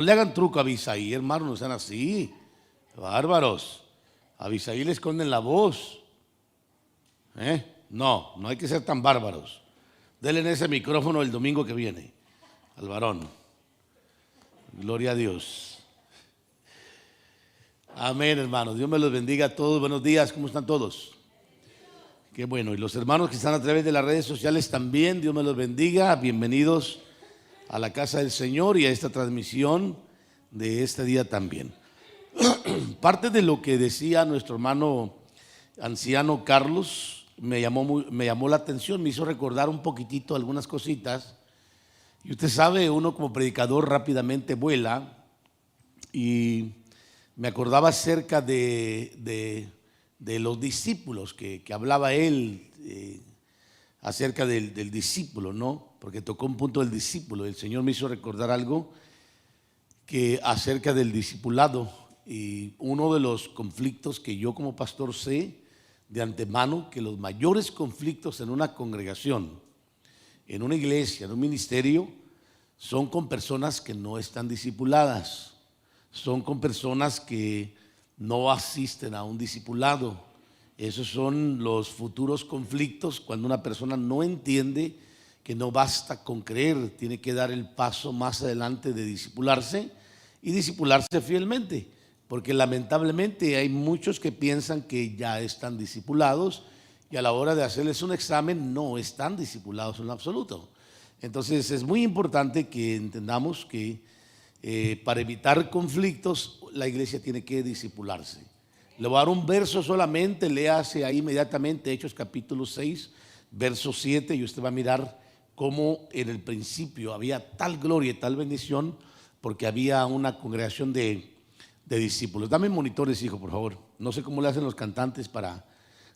No le hagan truco a Abisaí, hermanos, no sean así. Bárbaros. A Abisaí le esconden la voz. No, no hay que ser tan bárbaros. Denle ese micrófono el domingo que viene al varón. Gloria a Dios. Amén, hermanos. Dios me los bendiga a todos. Buenos días, ¿cómo están todos? Qué bueno. Y los hermanos que están a través de las redes sociales también, Dios me los bendiga. Bienvenidos a la casa del Señor y a esta transmisión de este día también. Parte de lo que decía nuestro hermano anciano Carlos me llamó la atención, me hizo recordar un poquitito algunas cositas. Y usted sabe, uno como predicador rápidamente vuela, y me acordaba acerca de los discípulos que hablaba él, acerca del discípulo, ¿no? Porque tocó un punto del discípulo. El Señor me hizo recordar algo que acerca del discipulado, y uno de los conflictos que yo como pastor sé de antemano, que los mayores conflictos en una congregación, en una iglesia, en un ministerio, son con personas que no están discipuladas, son con personas que no asisten a un discipulado. Esos son los futuros conflictos cuando una persona no entiende que no basta con creer, tiene que dar el paso más adelante de discipularse y discipularse fielmente, porque lamentablemente hay muchos que piensan que ya están discipulados y a la hora de hacerles un examen no están discipulados en lo absoluto. Entonces es muy importante que entendamos que para evitar conflictos la iglesia tiene que discipularse. Le voy a dar un verso solamente, léase ahí inmediatamente Hechos capítulo 6, verso 7, y usted va a mirar cómo en el principio había tal gloria y tal bendición porque había una congregación de discípulos. Dame monitores, hijo, por favor. No sé cómo le hacen los cantantes para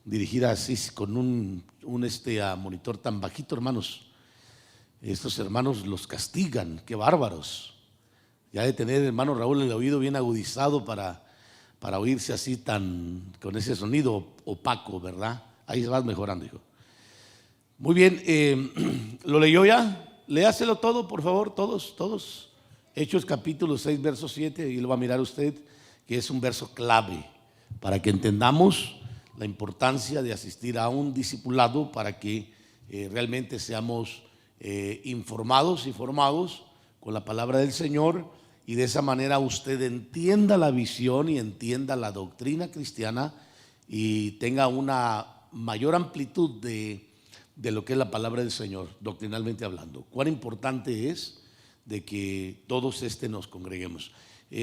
dirigir así con un monitor tan bajito, hermanos. Estos hermanos los castigan, qué bárbaros. Ya de tener, hermano Raúl, el oído bien agudizado para oírse así con ese sonido opaco, ¿verdad? Ahí se va mejorando, hijo. Muy bien, ¿lo leyó ya? Léaselo todo, por favor, todos. Hechos capítulo 6, verso 7, y lo va a mirar usted, que es un verso clave para que entendamos la importancia de asistir a un discipulado para que realmente seamos informados y formados con la palabra del Señor, y de esa manera usted entienda la visión y entienda la doctrina cristiana y tenga una mayor amplitud de lo que es la palabra del Señor, doctrinalmente hablando. Cuán importante es de que todos nos congreguemos.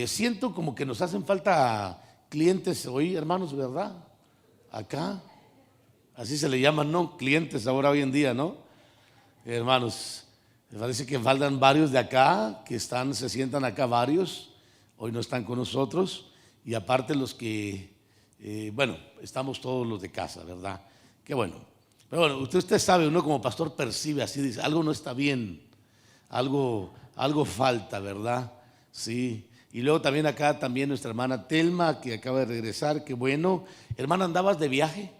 Siento como que nos hacen falta clientes hoy, hermanos, ¿verdad? Acá, así se le llaman, ¿no? Clientes ahora hoy en día, ¿no? Hermanos, me parece que faltan varios de acá, que se sientan acá varios, hoy no están con nosotros, y aparte los que, estamos todos los de casa, ¿verdad? Qué bueno. Pero bueno, usted sabe, uno como pastor percibe así, dice, algo no está bien, algo falta, ¿verdad? Sí. Y luego también acá también nuestra hermana Telma, que acaba de regresar, qué bueno. Hermana, ¿andabas de viaje?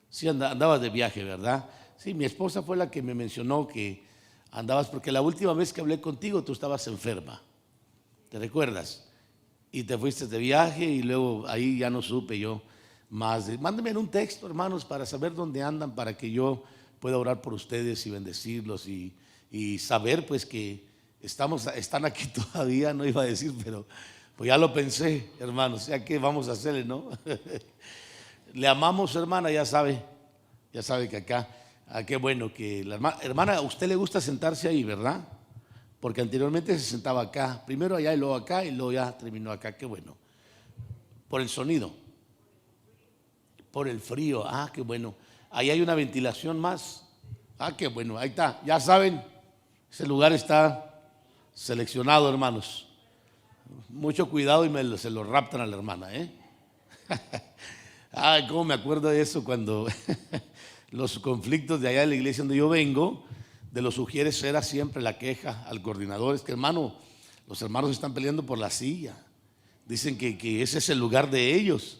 Sí, andabas de viaje, ¿verdad? Sí, mi esposa fue la que me mencionó que andabas, porque la última vez que hablé contigo tú estabas enferma, ¿te recuerdas? Y te fuiste de viaje y luego ahí ya no supe yo más. Mándenme un texto, hermanos, para saber dónde andan, para que yo pueda orar por ustedes y bendecirlos y saber pues que están aquí todavía, no iba a decir, pero pues ya lo pensé, hermanos, ya que vamos a hacerle, ¿no? Le amamos, hermana, ya sabe que acá, qué bueno que la hermana, a usted le gusta sentarse ahí, ¿verdad? Porque anteriormente se sentaba acá, primero allá y luego acá, y luego ya terminó acá, qué bueno. Por el sonido, por el frío, qué bueno. Ahí hay una ventilación más, qué bueno, ahí está, ya saben, ese lugar está seleccionado, hermanos. Mucho cuidado y se lo raptan a la hermana, Ay, cómo me acuerdo de eso cuando los conflictos de allá de la iglesia donde yo vengo, de los sugieres era siempre la queja al coordinador, es que hermano, los hermanos están peleando por la silla, dicen que ese es el lugar de ellos,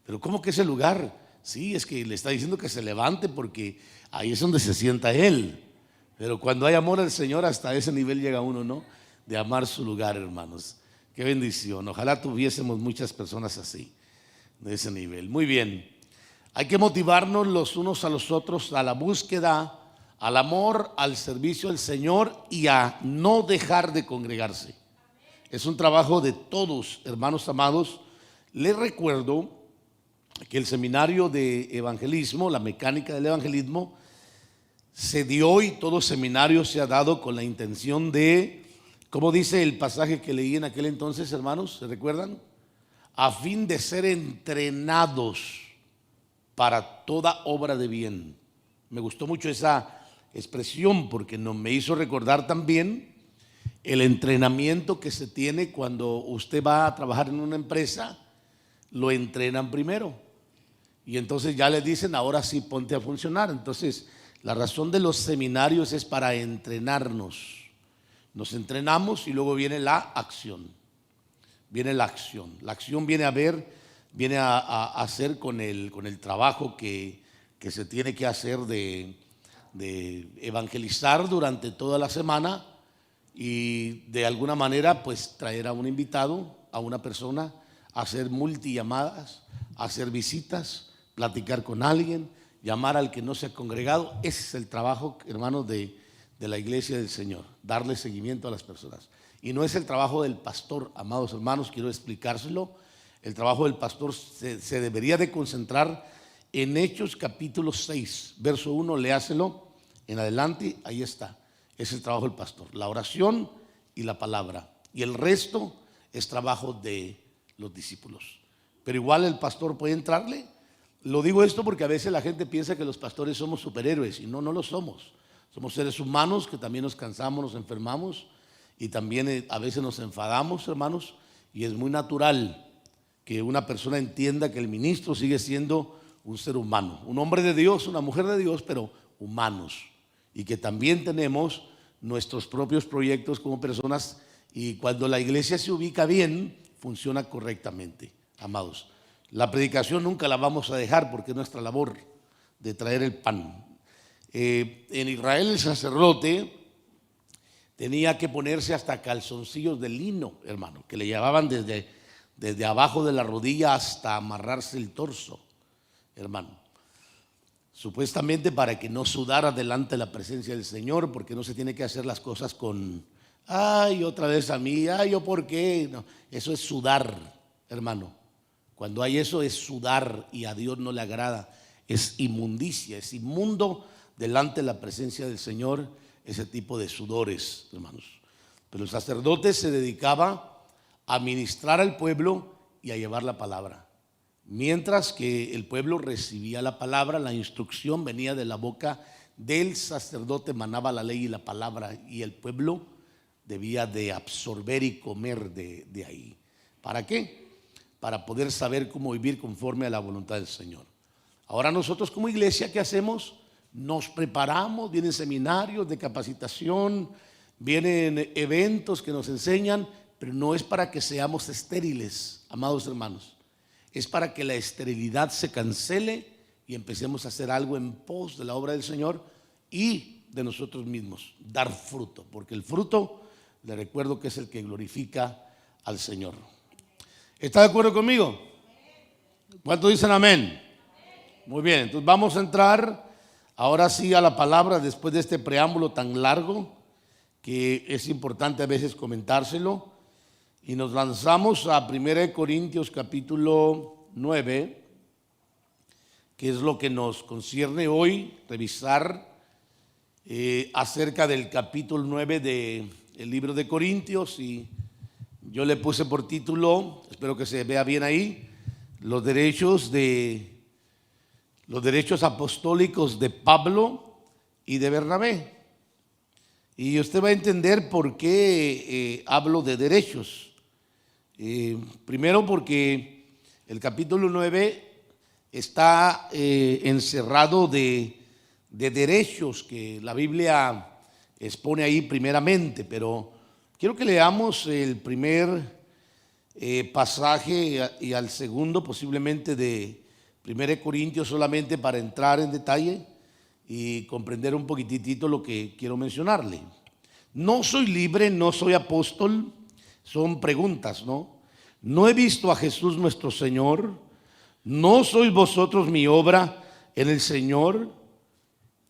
pero ¿cómo que ese lugar? Sí, es que le está diciendo que se levante porque ahí es donde se sienta él, pero cuando hay amor al Señor hasta ese nivel llega uno, ¿no? de amar su lugar, hermanos. Qué bendición. Ojalá tuviésemos muchas personas así, de ese nivel. Muy bien. Hay que motivarnos los unos a los otros a la búsqueda, al amor, al servicio al Señor y a no dejar de congregarse. Es un trabajo de todos, hermanos amados. Les recuerdo que el seminario de evangelismo, la mecánica del evangelismo, se dio y todo seminario se ha dado con la intención de, como dice el pasaje que leí en aquel entonces, hermanos, ¿se recuerdan? A fin de ser entrenados para toda obra de bien. Me gustó mucho esa expresión porque me hizo recordar también el entrenamiento que se tiene cuando usted va a trabajar en una empresa. Lo entrenan primero y entonces ya le dicen, ahora sí ponte a funcionar. Entonces la razón de los seminarios es para entrenarnos. Nos entrenamos y luego viene la acción. Viene la acción. La acción viene a hacer con el trabajo que se tiene que hacer de evangelizar durante toda la semana y de alguna manera pues traer a un invitado, a una persona, hacer multillamadas, hacer visitas, platicar con alguien, llamar al que no se ha congregado. Ese es el trabajo, hermanos, de la iglesia del Señor, darle seguimiento a las personas. Y no es el trabajo del pastor, amados hermanos, quiero explicárselo. El trabajo del pastor se debería de concentrar en Hechos capítulo 6, verso 1, léaselo en adelante, ahí está. Es el trabajo del pastor, la oración y la palabra. Y el resto es trabajo de los discípulos. Pero igual el pastor puede entrarle. Lo digo esto porque a veces la gente piensa que los pastores somos superhéroes y no lo somos. Somos seres humanos que también nos cansamos, nos enfermamos y también a veces nos enfadamos, hermanos, y es muy natural que una persona entienda que el ministro sigue siendo un ser humano, un hombre de Dios, una mujer de Dios, pero humanos, y que también tenemos nuestros propios proyectos como personas, y cuando la iglesia se ubica bien, funciona correctamente, amados. La predicación nunca la vamos a dejar porque es nuestra labor de traer el pan. En Israel el sacerdote tenía que ponerse hasta calzoncillos de lino, hermano, que le llevaban desde abajo de la rodilla hasta amarrarse el torso, hermano. Supuestamente para que no sudara delante de la presencia del Señor, porque no se tiene que hacer las cosas con, ay, otra vez a mí, ay, yo por qué. No, eso es sudar, hermano. Cuando hay eso es sudar y a Dios no le agrada. Es inmundicia, es inmundo delante de la presencia del Señor ese tipo de sudores, hermanos. Pero el sacerdote se dedicaba a ministrar al pueblo y a llevar la palabra. Mientras que el pueblo recibía la palabra, la instrucción venía de la boca del sacerdote, emanaba la ley y la palabra, y el pueblo debía de absorber y comer de ahí. ¿Para qué? Para poder saber cómo vivir conforme a la voluntad del Señor. Ahora nosotros como iglesia, ¿qué hacemos? Nos preparamos, vienen seminarios de capacitación, vienen eventos que nos enseñan, pero no es para que seamos estériles, amados hermanos. Es para que la esterilidad se cancele y empecemos a hacer algo en pos de la obra del Señor y de nosotros mismos, dar fruto, porque el fruto, le recuerdo que es el que glorifica al Señor. ¿Está de acuerdo conmigo? ¿Cuántos dicen amén? Muy bien, entonces vamos a entrar ahora sí a la palabra después de este preámbulo tan largo que es importante a veces comentárselo. Y nos lanzamos a 1 Corintios capítulo 9, que es lo que nos concierne hoy, revisar acerca del capítulo 9 del libro de Corintios. Y yo le puse por título, espero que se vea bien ahí, los derechos apostólicos de Pablo y de Bernabé. Y usted va a entender por qué hablo de derechos. Primero porque el capítulo 9 está encerrado de derechos que la Biblia expone ahí primeramente, pero quiero que leamos el primer pasaje y al segundo posiblemente de 1 Corintios solamente para entrar en detalle y comprender un poquitito lo que quiero mencionarle. No soy libre, no soy apóstol, son preguntas, ¿no? No he visto a Jesús nuestro Señor, no sois vosotros mi obra en el Señor.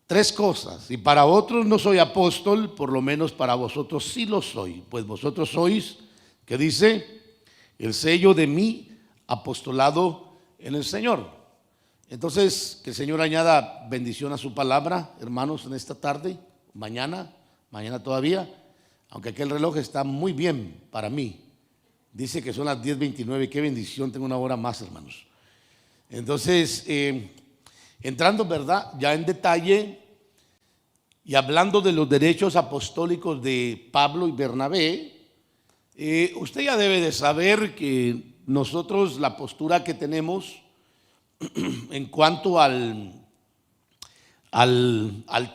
Tres cosas, y para otros no soy apóstol, por lo menos para vosotros sí lo soy, pues vosotros sois, ¿qué dice? El sello de mi apostolado en el Señor. Entonces, que el Señor añada bendición a su palabra, hermanos, en esta tarde, mañana todavía, aunque aquel reloj está muy bien para mí. Dice que son las 10:29, qué bendición, tengo una hora más, hermanos. Entonces, entrando, ¿verdad?, ya en detalle y hablando de los derechos apostólicos de Pablo y Bernabé, usted ya debe de saber que nosotros la postura que tenemos en cuanto al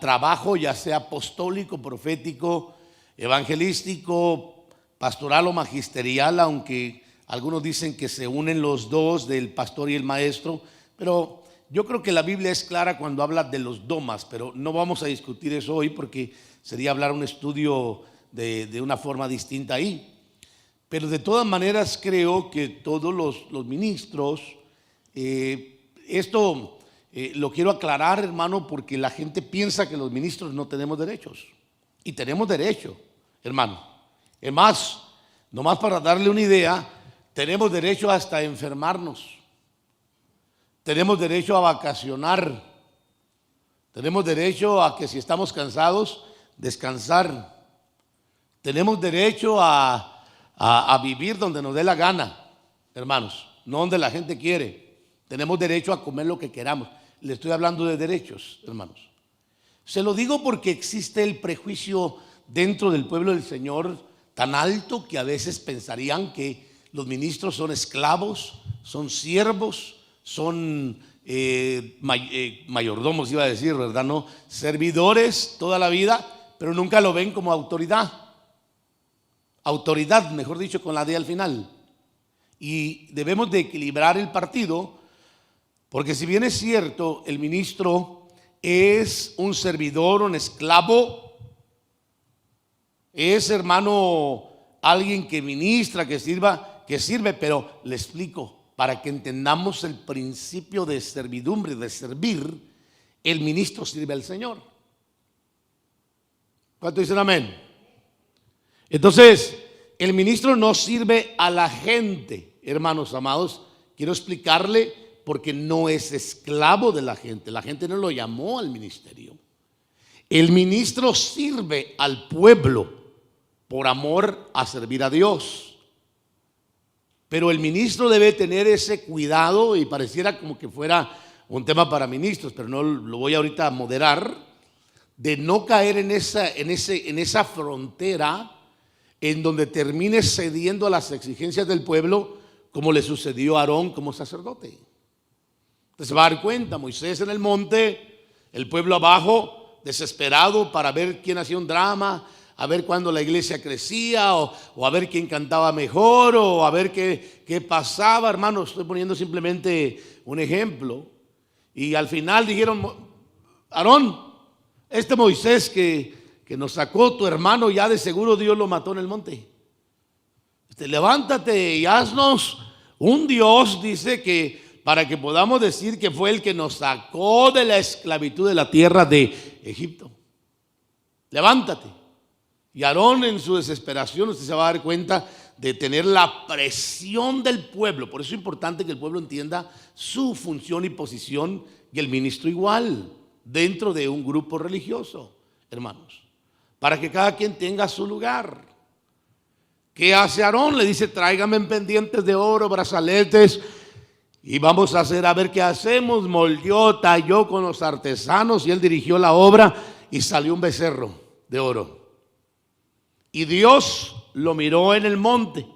trabajo, ya sea apostólico, profético, evangelístico, pastoral o magisterial, aunque algunos dicen que se unen los dos, del pastor y el maestro, pero yo creo que la Biblia es clara cuando habla de los domas, pero no vamos a discutir eso hoy porque sería hablar un estudio de una forma distinta ahí. Pero de todas maneras creo que todos los ministros, esto lo quiero aclarar, hermano, porque la gente piensa que los ministros no tenemos derechos. Y tenemos derecho, hermano. Es más, nomás para darle una idea, tenemos derecho hasta a enfermarnos. Tenemos derecho a vacacionar. Tenemos derecho a que si estamos cansados, descansar. Tenemos derecho a vivir donde nos dé la gana, hermanos, no donde la gente quiere. Tenemos derecho a comer lo que queramos. Le estoy hablando de derechos, hermanos. Se lo digo porque existe el prejuicio dentro del pueblo del Señor tan alto que a veces pensarían que los ministros son esclavos, son siervos, son mayordomos, iba a decir, ¿verdad? No, servidores toda la vida, pero nunca lo ven como autoridad. Autoridad, mejor dicho, con la D al final. Y debemos de equilibrar el partido, porque si bien es cierto, el ministro es un servidor, un esclavo, es, hermano, alguien que ministra, que sirve, pero le explico, para que entendamos el principio de servidumbre, de servir, el ministro sirve al Señor. ¿Cuánto dicen amén? Entonces, el ministro no sirve a la gente, hermanos amados. Quiero explicarle porque no es esclavo de la gente. La gente no lo llamó al ministerio. El ministro sirve al pueblo por amor a servir a Dios. Pero el ministro debe tener ese cuidado, y pareciera como que fuera un tema para ministros, pero no lo voy ahorita a moderar, de no caer en esa frontera en donde termine cediendo a las exigencias del pueblo, como le sucedió a Aarón como sacerdote. Entonces se va a dar cuenta, Moisés en el monte, el pueblo abajo, desesperado para ver quién hacía un drama, a ver cuándo la iglesia crecía, o a ver quién cantaba mejor, o a ver qué pasaba, hermano. Estoy poniendo simplemente un ejemplo. Y al final dijeron: Aarón, este Moisés que nos sacó tu hermano, ya de seguro Dios lo mató en el monte. Levántate y haznos un Dios, dice, que para que podamos decir que fue el que nos sacó de la esclavitud de la tierra de Egipto. Levántate. Y Aarón, en su desesperación, usted se va a dar cuenta de tener la presión del pueblo. Por eso es importante que el pueblo entienda su función y posición, y el ministro igual, dentro de un grupo religioso, hermanos, para que cada quien tenga su lugar. ¿Qué hace Aarón? Le dice: tráigame pendientes de oro, brazaletes, y vamos a hacer, a ver qué hacemos. Moldeó, talló con los artesanos, y él dirigió la obra, y salió un becerro de oro. Y Dios lo miró en el monte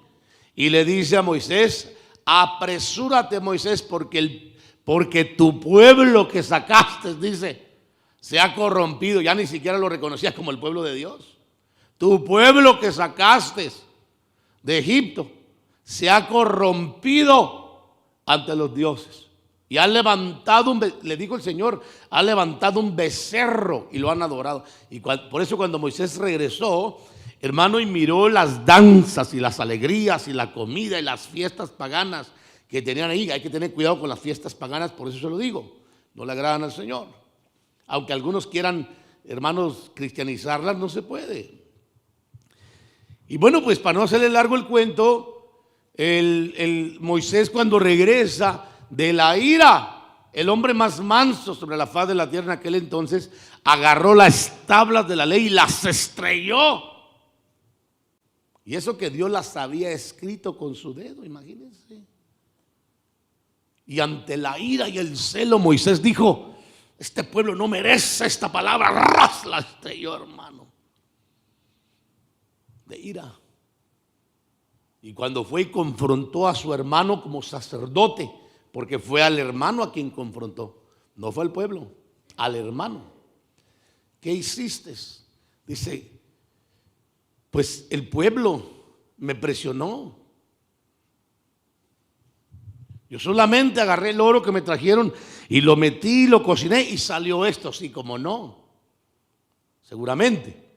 y le dice a Moisés: apresúrate, Moisés, porque tu pueblo que sacaste, dice, se ha corrompido. Ya ni siquiera lo reconocía como el pueblo de Dios. Tu pueblo que sacaste de Egipto se ha corrompido ante los dioses. Y ha levantado, le dijo el Señor, ha levantado un becerro y lo han adorado. Y por eso cuando Moisés regresó, hermano, y miró las danzas y las alegrías y la comida y las fiestas paganas que tenían ahí. Hay que tener cuidado con las fiestas paganas, por eso se lo digo. No le agradan al Señor. Aunque algunos quieran, hermanos, cristianizarlas, no se puede. Y bueno, pues para no hacerle largo el cuento, el Moisés cuando regresa de la ira, el hombre más manso sobre la faz de la tierra en aquel entonces, agarró las tablas de la ley y las estrelló. Y eso que Dios las había escrito con su dedo, imagínense. Y ante la ira y el celo, Moisés dijo: este pueblo no merece esta palabra. ¡Ras! La estrelló, hermano, de ira. Y cuando fue y confrontó a su hermano como sacerdote, porque fue al hermano a quien confrontó, no fue al pueblo, al hermano. ¿Qué hiciste? Dice: pues el pueblo me presionó. Yo solamente agarré el oro que me trajeron y lo metí, lo cociné y salió esto. Sí, como no. Seguramente.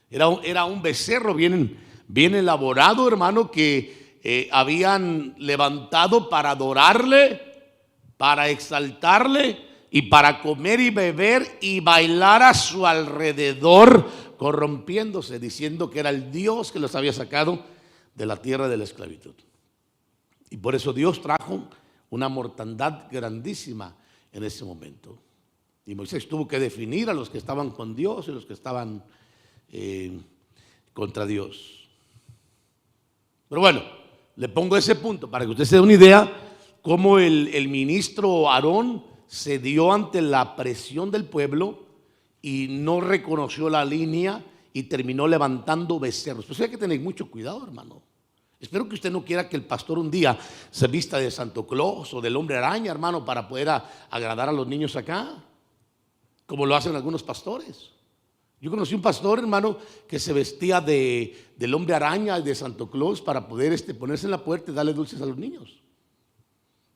Era un becerro bien elaborado, hermano, que habían levantado para adorarle, para exaltarle y para comer y beber y bailar a su alrededor, corrompiéndose, diciendo que era el Dios que los había sacado de la tierra de la esclavitud. Y por eso Dios trajo una mortandad grandísima en ese momento. Y Moisés tuvo que definir a los que estaban con Dios y los que estaban contra Dios. Pero bueno, le pongo ese punto para que usted se dé una idea cómo el ministro Aarón cedió ante la presión del pueblo y no reconoció la línea y terminó levantando becerros. Pues hay que tener mucho cuidado, hermano. Espero que usted no quiera que el pastor un día se vista de Santo Claus o del hombre araña, hermano, para poder agradar a los niños acá, como lo hacen algunos pastores. Yo conocí un pastor, hermano, que se vestía del hombre araña y de Santo Claus para poder ponerse en la puerta y darle dulces a los niños.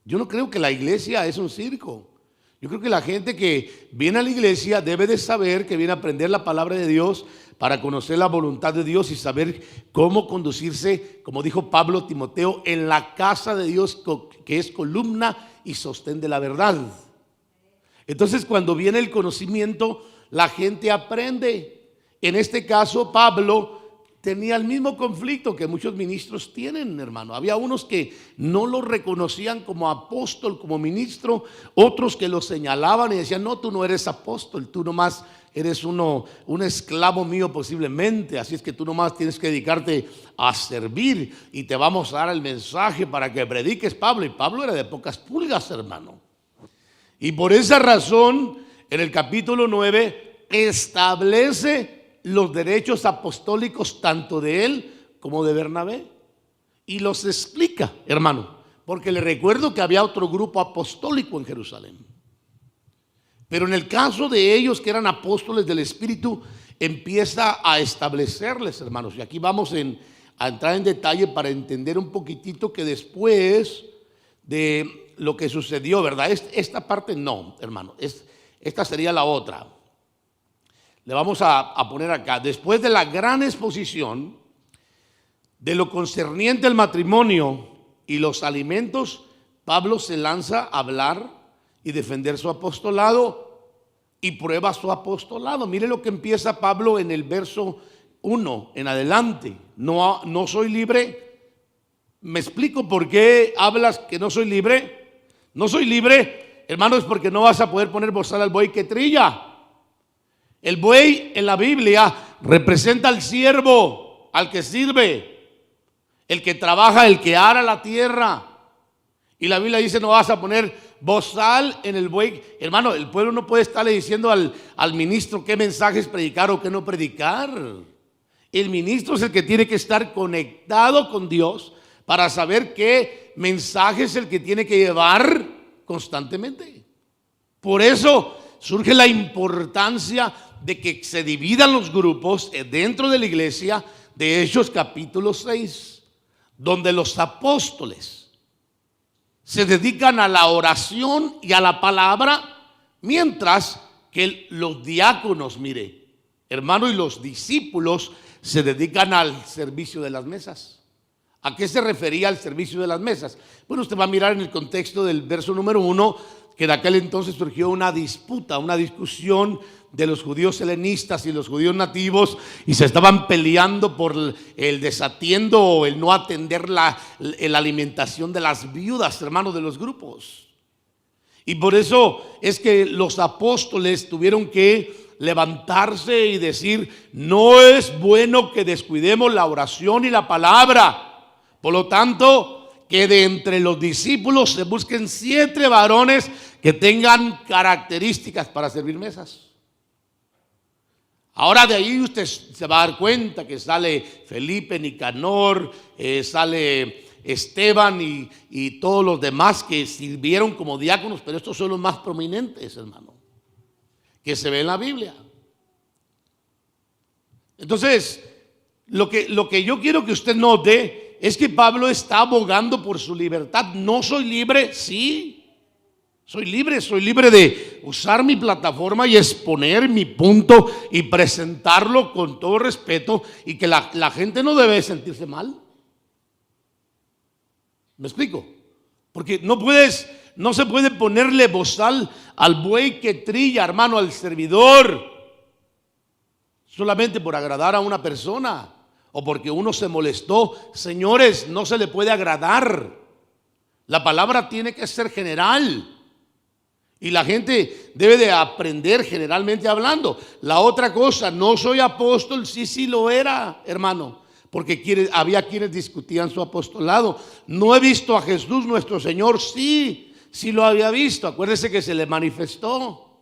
Yo no creo que la iglesia es un circo. Yo creo que la gente que viene a la iglesia debe de saber que viene a aprender la palabra de Dios para conocer la voluntad de Dios y saber cómo conducirse, como dijo Pablo a Timoteo, en la casa de Dios, que es columna y sostén de la verdad. Entonces, cuando viene el conocimiento, la gente aprende. En este caso, Pablo tenía el mismo conflicto que muchos ministros tienen, hermano. Había unos que no lo reconocían como apóstol, como ministro, otros que lo señalaban y decían: no, tú no eres apóstol, tú nomás eres un esclavo mío posiblemente, así es que tú nomás tienes que dedicarte a servir y te vamos a dar el mensaje para que prediques, Pablo. Y Pablo era de pocas pulgas, hermano. Y por esa razón, en el capítulo 9 establece los derechos apostólicos tanto de él como de Bernabé. Y los explica, hermano, porque le recuerdo que había otro grupo apostólico en Jerusalén. Pero en el caso de ellos que eran apóstoles del Espíritu, empieza a establecerles, hermanos. Y aquí vamos a entrar en detalle para entender un poquitito que después de lo que sucedió, ¿verdad? Esta parte no, hermano. Esta sería la otra. Le vamos a poner acá: después de la gran exposición de lo concerniente al matrimonio y los alimentos, Pablo se lanza a hablar y defender su apostolado y prueba su apostolado. Mire lo que empieza Pablo en el verso 1 en adelante: no soy libre. ¿Me explico por qué hablas que no soy libre? No soy libre, hermano, es porque no vas a poder poner bozal al buey que trilla. El buey en la Biblia representa al siervo, al que sirve, el que trabaja, el que ara la tierra. Y la Biblia dice: no vas a poner bozal en el buey. Hermano, el pueblo no puede estarle diciendo al ministro qué mensajes predicar o qué no predicar. El ministro es el que tiene que estar conectado con Dios para saber qué mensaje es el que tiene que llevar constantemente. Por eso surge la importancia de que se dividan los grupos dentro de la iglesia. De Hechos capítulo 6, donde los apóstoles se dedican a la oración y a la palabra, mientras que los diáconos, mire, hermano, y los discípulos se dedican al servicio de las mesas. ¿A qué se refería el servicio de las mesas? Bueno, usted va a mirar en el contexto del verso número 1 que en aquel entonces surgió una disputa, una discusión de los judíos helenistas y los judíos nativos, y se estaban peleando por el desatiendo o el no atender la alimentación de las viudas, hermanos, de los grupos. Y por eso es que los apóstoles tuvieron que levantarse y decir: no es bueno que descuidemos la oración y la palabra. Por lo tanto, que de entre los discípulos se busquen 7 varones que tengan características para servir mesas. Ahora de ahí usted se va a dar cuenta que sale Felipe, Nicanor, sale Esteban y todos los demás que sirvieron como diáconos, pero estos son los más prominentes, hermano, que se ve en la Biblia. Entonces, lo que yo quiero que usted note es que Pablo está abogando por su libertad. No soy libre, sí. Soy libre de usar mi plataforma y exponer mi punto y presentarlo con todo respeto, y que la gente no debe sentirse mal. ¿Me explico? Porque no se puede ponerle bozal al buey que trilla, hermano, al servidor, solamente por agradar a una persona o porque uno se molestó. Señores, no se le puede agradar. La palabra tiene que ser general. Y la gente debe de aprender generalmente hablando. La otra cosa, no soy apóstol, sí lo era, hermano, porque había quienes discutían su apostolado. No he visto a Jesús nuestro Señor, sí lo había visto. Acuérdese que se le manifestó.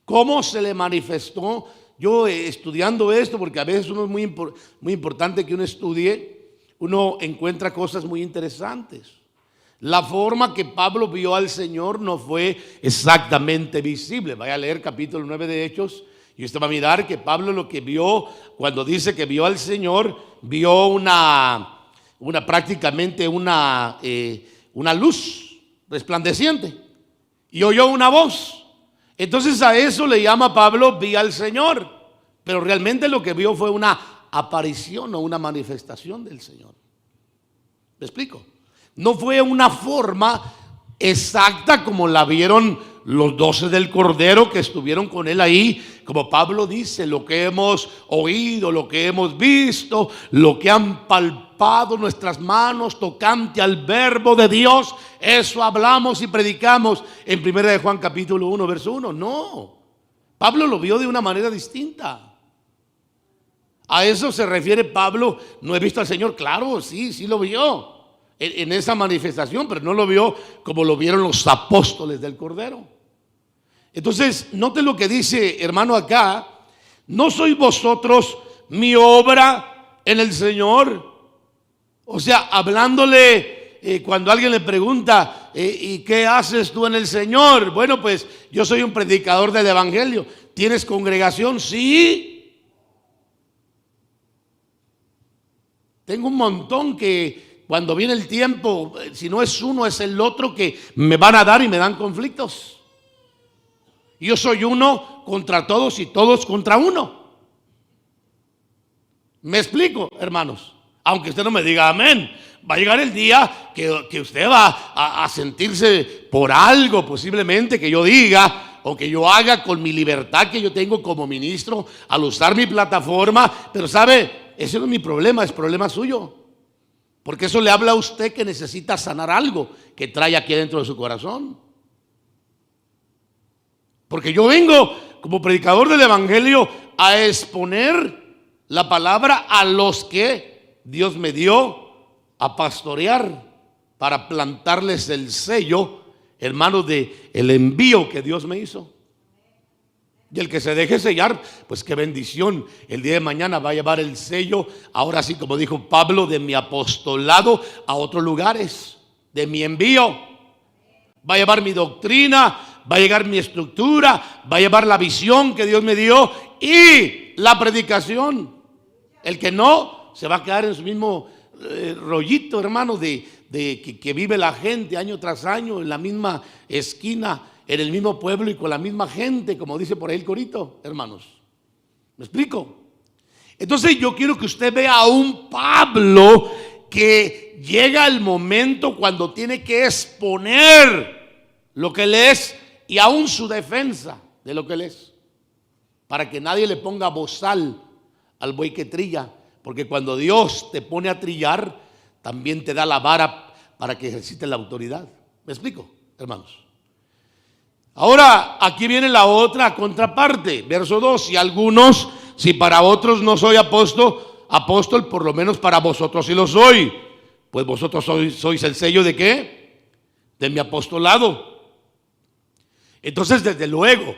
¿Cómo se le manifestó? Yo estudiando esto, porque a veces uno es muy importante que uno estudie, uno encuentra cosas muy interesantes. La forma que Pablo vio al Señor no fue exactamente visible. Vaya a leer capítulo 9 de Hechos y usted va a mirar que Pablo lo que vio, cuando dice que vio al Señor, vio prácticamente una luz resplandeciente y oyó una voz. Entonces a eso le llama Pablo: vi al Señor. Pero realmente lo que vio fue una aparición o una manifestación del Señor. ¿Me explico? No fue una forma exacta como la vieron los 12 del Cordero que estuvieron con él ahí. Como Pablo dice: lo que hemos oído, lo que hemos visto, lo que han palpado nuestras manos tocante al verbo de Dios, eso hablamos y predicamos, en 1 de Juan capítulo 1 verso 1. No, Pablo lo vio de una manera distinta. A eso se refiere Pablo: no he visto al Señor. Claro, sí lo vio en esa manifestación, pero no lo vio como lo vieron los apóstoles del Cordero. Entonces, note lo que dice, hermano, acá: ¿no sois vosotros mi obra en el Señor? O sea, hablándole, cuando alguien le pregunta: ¿y qué haces tú en el Señor? Bueno, pues yo soy un predicador del evangelio. ¿Tienes congregación? Sí. Tengo un montón que cuando viene el tiempo, si no es uno, es el otro, que me van a dar y me dan conflictos. Yo soy uno contra todos y todos contra uno. ¿Me explico, hermanos? Aunque usted no me diga amén, va a llegar el día que usted va a sentirse por algo posiblemente que yo diga o que yo haga con mi libertad que yo tengo como ministro al usar mi plataforma. Pero sabe, ese no es mi problema, es problema suyo. Porque eso le habla a usted que necesita sanar algo que trae aquí dentro de su corazón. Porque yo vengo como predicador del evangelio a exponer la palabra a los que Dios me dio a pastorear, para plantarles el sello, hermanos, de el envío que Dios me hizo. Y el que se deje sellar, pues qué bendición. El día de mañana va a llevar el sello, ahora sí, como dijo Pablo, de mi apostolado a otros lugares, de mi envío. Va a llevar mi doctrina, va a llevar mi estructura, va a llevar la visión que Dios me dio y la predicación. El que no, se va a quedar en su mismo rollito, hermano, de que vive la gente año tras año en la misma esquina, en el mismo pueblo y con la misma gente, como dice por ahí el corito, hermanos. ¿Me explico? Entonces yo quiero que usted vea a un Pablo que llega el momento cuando tiene que exponer lo que él es y aún su defensa de lo que él es, para que nadie le ponga bozal al buey que trilla, porque cuando Dios te pone a trillar, también te da la vara para que ejercite la autoridad. ¿Me explico, hermanos? Ahora, aquí viene la otra contraparte, verso 2, si para otros no soy apóstol, por lo menos para vosotros sí lo soy, pues vosotros sois el sello ¿de qué? De mi apostolado. Entonces, desde luego,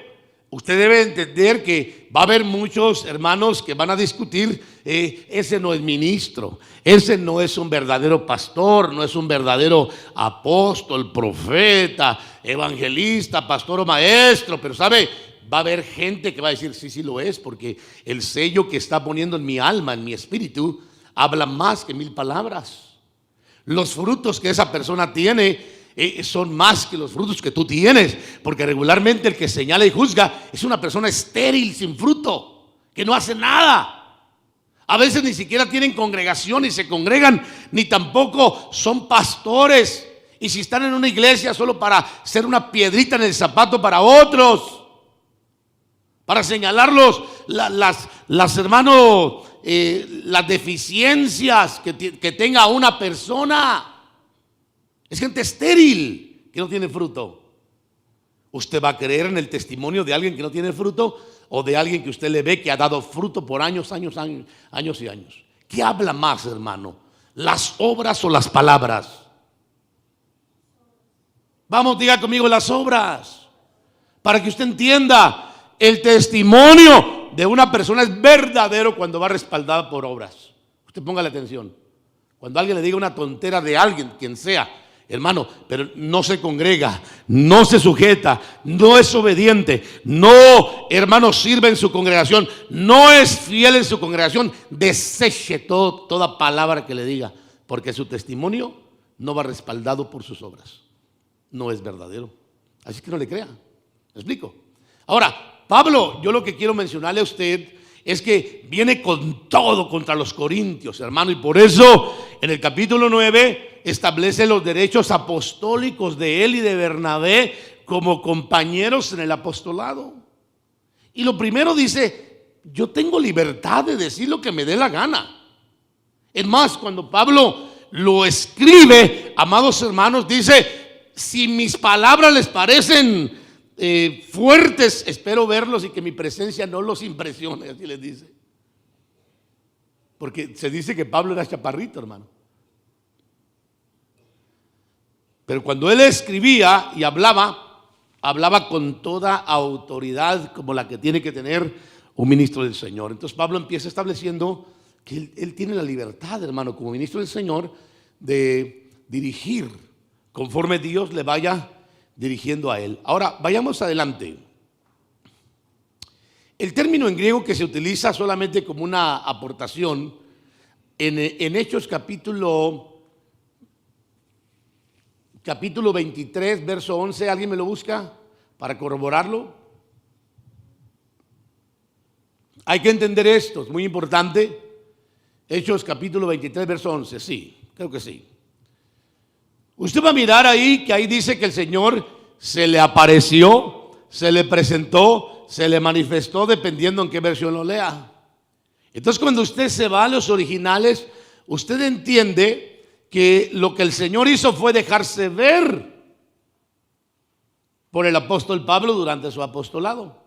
usted debe entender que va a haber muchos hermanos que van a discutir, ese no es ministro, ese no es un verdadero pastor, no es un verdadero apóstol, profeta, evangelista, pastor o maestro, pero sabe, va a haber gente que va a decir, sí lo es, porque el sello que está poniendo en mi alma, en mi espíritu, habla más que 1000 palabras. Los frutos que esa persona tiene son más que los frutos que tú tienes, porque regularmente el que señala y juzga es una persona estéril, sin fruto, que no hace nada. A veces ni siquiera tienen congregación, ni se congregan, ni tampoco son pastores. Y si están en una iglesia solo para ser una piedrita en el zapato para otros, para señalarlos, las hermanos, las deficiencias que tenga una persona. Es gente estéril que no tiene fruto. ¿Usted va a creer en el testimonio de alguien que no tiene fruto o de alguien que usted le ve que ha dado fruto por años y años? ¿Qué habla más, hermano? ¿Las obras o las palabras? Vamos, diga conmigo las obras, para que usted entienda, el testimonio de una persona es verdadero cuando va respaldada por obras. Usted ponga la atención. Cuando alguien le diga una tontera de alguien, quien sea, hermano, pero no se congrega, no se sujeta, no es obediente, no, hermano, sirve en su congregación, no es fiel en su congregación, deseche toda palabra que le diga, porque su testimonio no va respaldado por sus obras. No es verdadero. Así que no le crea. ¿Me explico? Ahora, Pablo, yo lo que quiero mencionarle a usted es que viene con todo contra los corintios, hermano, y por eso en el capítulo 9 establece los derechos apostólicos de él y de Bernabé como compañeros en el apostolado. Y lo primero dice, yo tengo libertad de decir lo que me dé la gana. Es más, cuando Pablo lo escribe, amados hermanos, dice, si mis palabras les parecen fuertes, espero verlos y que mi presencia no los impresione, así les dice. Porque se dice que Pablo era chaparrito, hermano. Pero cuando él escribía y hablaba con toda autoridad como la que tiene que tener un ministro del Señor. Entonces Pablo empieza estableciendo que él tiene la libertad, hermano, como ministro del Señor, de dirigir conforme Dios le vaya dirigiendo a él. Ahora, vayamos adelante. El término en griego que se utiliza solamente como una aportación en Hechos capítulo 23, verso 11, ¿alguien me lo busca para corroborarlo? Hay que entender esto, es muy importante. Hechos capítulo 23, verso 11, sí, creo que sí. Usted va a mirar ahí que ahí dice que el Señor se le apareció, se le presentó, se le manifestó, dependiendo en qué versión lo lea. Entonces, cuando usted se va a los originales, usted entiende que lo que el Señor hizo fue dejarse ver por el apóstol Pablo durante su apostolado.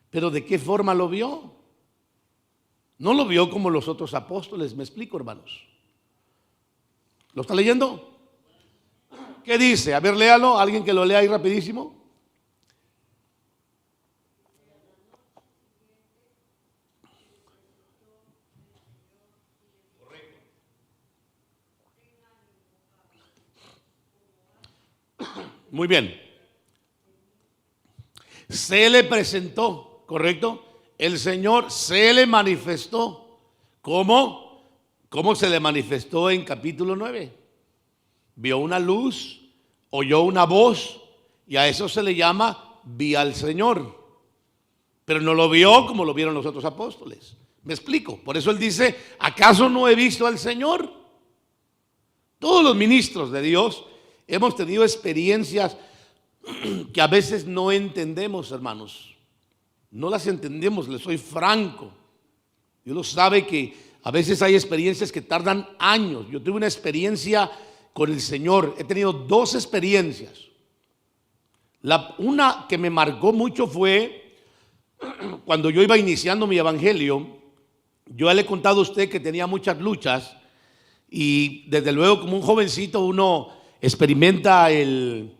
Pero ¿de qué forma lo vio? No lo vio como los otros apóstoles, me explico, hermanos. ¿Lo está leyendo? ¿Qué dice? A ver, léalo, alguien que lo lea ahí rapidísimo. Muy bien. Se le presentó, ¿correcto? El Señor se le manifestó. ¿Cómo? ¿Cómo se le manifestó en capítulo 9? vio una luz, oyó una voz, y a eso se le llama vi al Señor. Pero no lo vio como lo vieron los otros apóstoles. Me explico. Por eso él dice, ¿acaso no he visto al Señor? Todos los ministros de Dios hemos tenido experiencias que a veces no entendemos, hermanos. No las entendemos, les soy franco. Dios lo sabe que a veces hay experiencias que tardan años. Yo tuve una experiencia con el Señor. He tenido dos experiencias. Una que me marcó mucho fue cuando yo iba iniciando mi evangelio. Yo ya le he contado a usted que tenía muchas luchas. Y desde luego, como un jovencito, uno experimenta el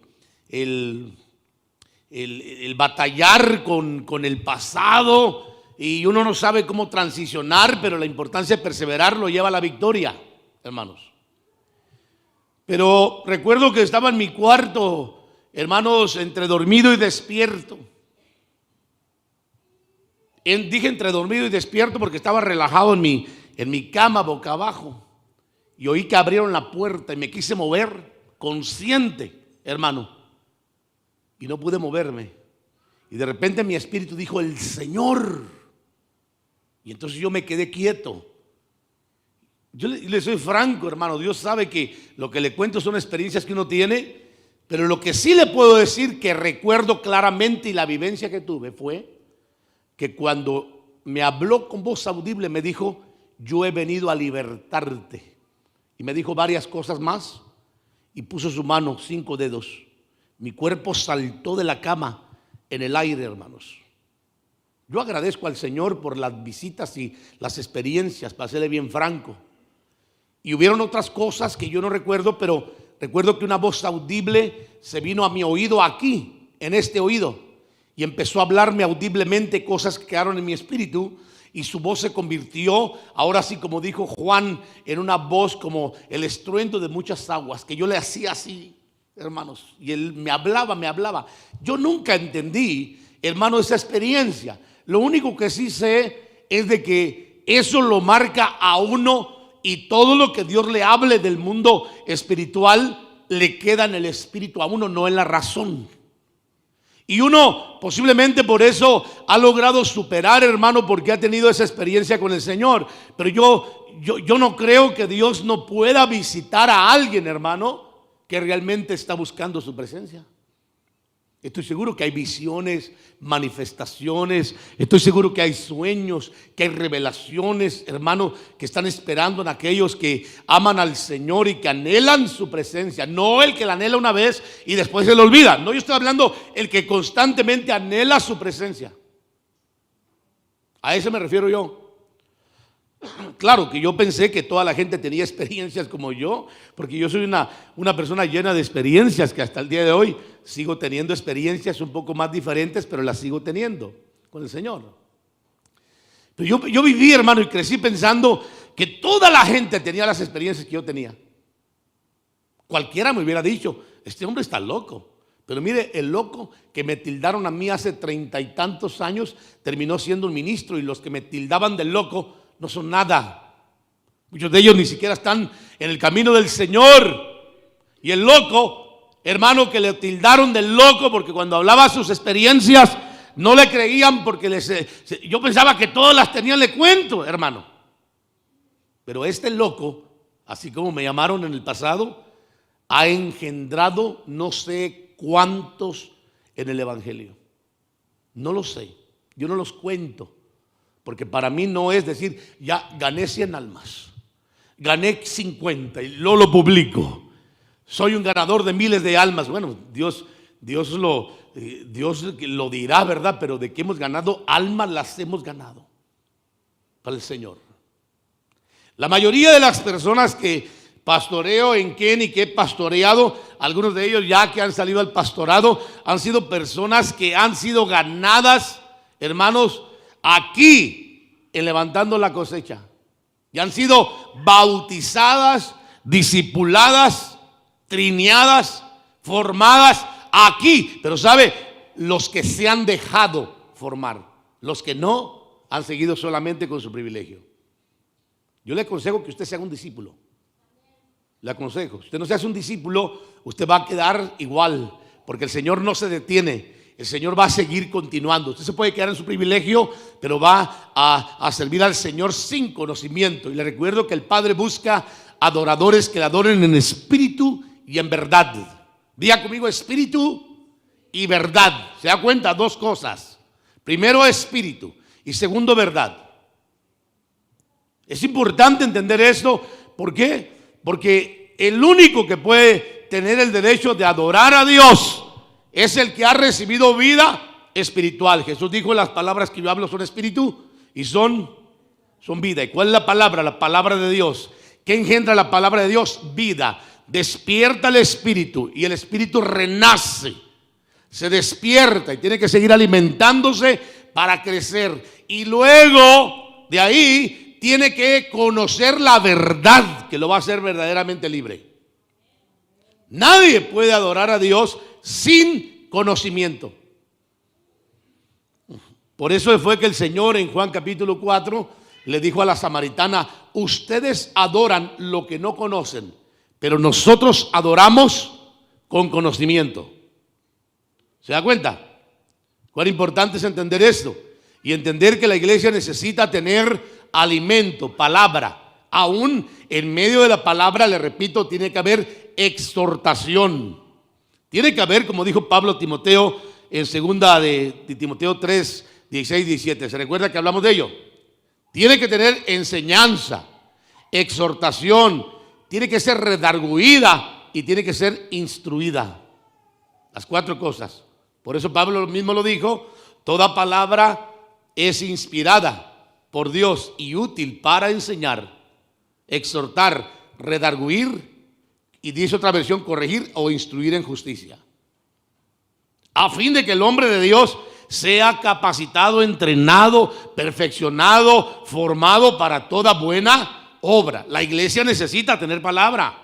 batallar con el pasado, y uno no sabe cómo transicionar, pero la importancia de perseverar lo lleva a la victoria, hermanos. Pero recuerdo que estaba en mi cuarto, hermanos, entre dormido y despierto. Dije entre dormido y despierto porque estaba relajado en mi cama boca abajo. Y oí que abrieron la puerta y me quise mover, consciente, hermano. Y no pude moverme. Y de repente mi espíritu dijo, el Señor. Y entonces yo me quedé quieto. Yo le soy franco, hermano. Dios sabe que lo que le cuento son experiencias que uno tiene. Pero lo que sí le puedo decir que recuerdo claramente, y la vivencia que tuve fue que cuando me habló con voz audible me dijo, yo he venido a libertarte. Y me dijo varias cosas más y puso su mano, 5 dedos. Mi cuerpo saltó de la cama en el aire, hermanos. Yo agradezco al Señor por las visitas y las experiencias, para serle bien franco. Y hubieron otras cosas que yo no recuerdo, pero recuerdo que una voz audible se vino a mi oído aquí, en este oído, y empezó a hablarme audiblemente cosas que quedaron en mi espíritu. Y su voz se convirtió, ahora sí, como dijo Juan, en una voz como el estruendo de muchas aguas, que yo le hacía así, hermanos, y él me hablaba. Yo nunca entendí, hermano, esa experiencia. Lo único que sí sé es de que eso lo marca a uno, y todo lo que Dios le hable del mundo espiritual le queda en el espíritu a uno, no en la razón. Y uno posiblemente por eso ha logrado superar, hermano, porque ha tenido esa experiencia con el Señor. Pero yo no creo que Dios no pueda visitar a alguien, hermano, que realmente está buscando su presencia. Estoy seguro que hay visiones, manifestaciones. Estoy seguro que hay sueños, que hay revelaciones, hermano, que están esperando en aquellos que aman al Señor y que anhelan su presencia. No el que la anhela una vez y después se le olvida. No, yo estoy hablando el que constantemente anhela su presencia. A ese me refiero yo. Claro que yo pensé que toda la gente tenía experiencias como yo, porque yo soy una persona llena de experiencias, que hasta el día de hoy sigo teniendo experiencias un poco más diferentes, pero las sigo teniendo con el Señor. Pero yo viví, hermano, y crecí pensando que toda la gente tenía las experiencias que yo tenía. Cualquiera me hubiera dicho, este hombre está loco. Pero mire, el loco que me tildaron a mí hace 30 y tantos años terminó siendo un ministro, y los que me tildaban de loco no son nada. Muchos de ellos ni siquiera están en el camino del Señor. Y el loco, hermano, que le tildaron de loco porque cuando hablaba sus experiencias no le creían, porque yo pensaba que todas las tenían, le cuento, hermano. Pero este loco, así como me llamaron en el pasado, ha engendrado no sé cuántos en el evangelio. No lo sé, yo no los cuento. Porque para mí no es decir, ya gané 100 almas, gané 50 y lo publico. Soy un ganador de miles de almas. Bueno, Dios lo dirá, ¿verdad? Pero de que hemos ganado almas, las hemos ganado para el Señor. La mayoría de las personas que pastoreo en Ken y que he pastoreado, algunos de ellos ya que han salido al pastorado, han sido personas que han sido ganadas, hermanos, aquí en Levantando la Cosecha, y han sido bautizadas, discipuladas, trineadas, formadas aquí. Pero sabe, los que se han dejado formar, los que no han seguido solamente con su privilegio. Yo le aconsejo que usted sea un discípulo. Le aconsejo, si usted no se hace un discípulo, usted va a quedar igual, porque el Señor no se detiene. El Señor va a seguir continuando. Usted se puede quedar en su privilegio, pero va a servir al Señor sin conocimiento. Y le recuerdo que el Padre busca adoradores que le adoren en espíritu y en verdad. Diga conmigo, espíritu y verdad. ¿Se da cuenta? Dos cosas. Primero, espíritu, y segundo, verdad. Es importante entender esto. ¿Por qué? Porque el único que puede tener el derecho de adorar a Dios es el que ha recibido vida espiritual. Jesús dijo: las palabras que yo hablo son espíritu y son vida. ¿Y cuál es la palabra? La palabra de Dios. ¿Qué engendra la palabra de Dios? Vida. Despierta el espíritu y el espíritu renace. Se despierta y tiene que seguir alimentándose para crecer. Y luego de ahí tiene que conocer la verdad, que lo va a hacer verdaderamente libre. Nadie puede adorar a Dios sin conocimiento. Por eso fue que el Señor en Juan capítulo 4 le dijo a la samaritana: ustedes adoran lo que no conocen, pero nosotros adoramos con conocimiento. ¿Se da cuenta? Cuán importante es entender esto y entender que la iglesia necesita tener alimento, palabra. Aún en medio de la palabra, le repito, tiene que haber exhortación. Tiene que haber, como dijo Pablo a Timoteo en segunda de Timoteo 3, 16, 17. ¿Se recuerda que hablamos de ello? Tiene que tener enseñanza, exhortación, tiene que ser redarguida y tiene que ser instruida. Las cuatro cosas. Por eso Pablo mismo lo dijo: toda palabra es inspirada por Dios y útil para enseñar, exhortar, redarguir y dice otra versión, corregir o instruir en justicia, a fin de que el hombre de Dios sea capacitado, entrenado, perfeccionado, formado para toda buena obra. La iglesia necesita tener palabra.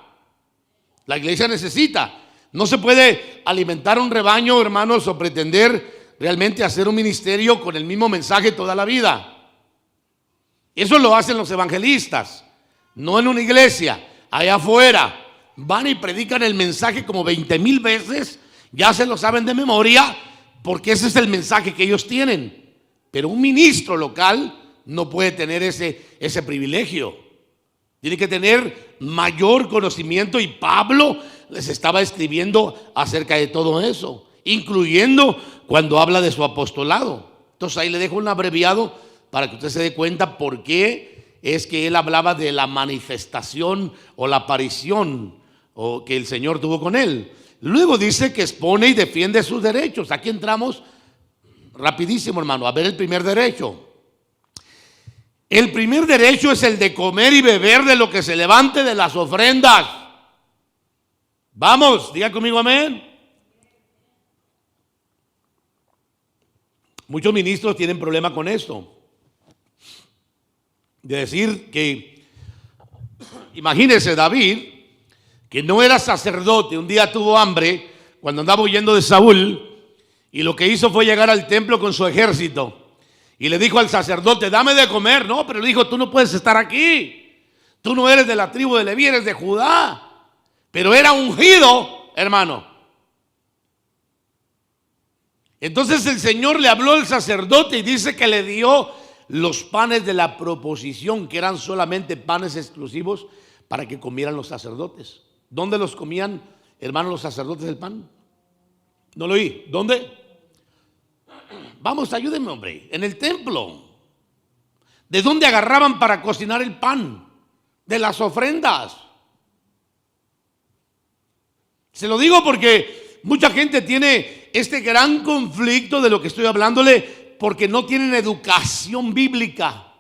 La iglesia necesita. No se puede alimentar un rebaño, hermanos, o pretender realmente hacer un ministerio con el mismo mensaje toda la vida. Eso lo hacen los evangelistas, no en una iglesia, allá afuera. Van y predican el mensaje como 20,000 veces, ya se lo saben de memoria, porque ese es el mensaje que ellos tienen. Pero un ministro local no puede tener ese privilegio. Tiene que tener mayor conocimiento, y Pablo les estaba escribiendo acerca de todo eso, incluyendo cuando habla de su apostolado. Entonces ahí le dejo un abreviado para que usted se dé cuenta por qué es que él hablaba de la manifestación o la aparición o que el Señor tuvo con él. Luego dice que expone y defiende sus derechos. Aquí entramos rapidísimo, hermano, a ver el primer derecho. El primer derecho es el de comer y beber de lo que se levante de las ofrendas. Vamos, diga conmigo amén. Muchos ministros tienen problema con esto. De decir que, imagínese David, que no era sacerdote, un día tuvo hambre cuando andaba huyendo de Saúl, y lo que hizo fue llegar al templo con su ejército. Y le dijo al sacerdote: dame de comer. No, pero le dijo: tú no puedes estar aquí. Tú no eres de la tribu de Leví, eres de Judá. Pero era ungido, hermano. Entonces el Señor le habló al sacerdote y dice que le dio los panes de la proposición, que eran solamente panes exclusivos para que comieran los sacerdotes. ¿Dónde los comían, hermano, los sacerdotes el pan? No lo oí. ¿Dónde? Vamos, ayúdenme, hombre. En el templo. ¿De dónde agarraban para cocinar el pan? De las ofrendas. Se lo digo porque mucha gente tiene este gran conflicto de lo que estoy hablándole, porque no tienen educación bíblica.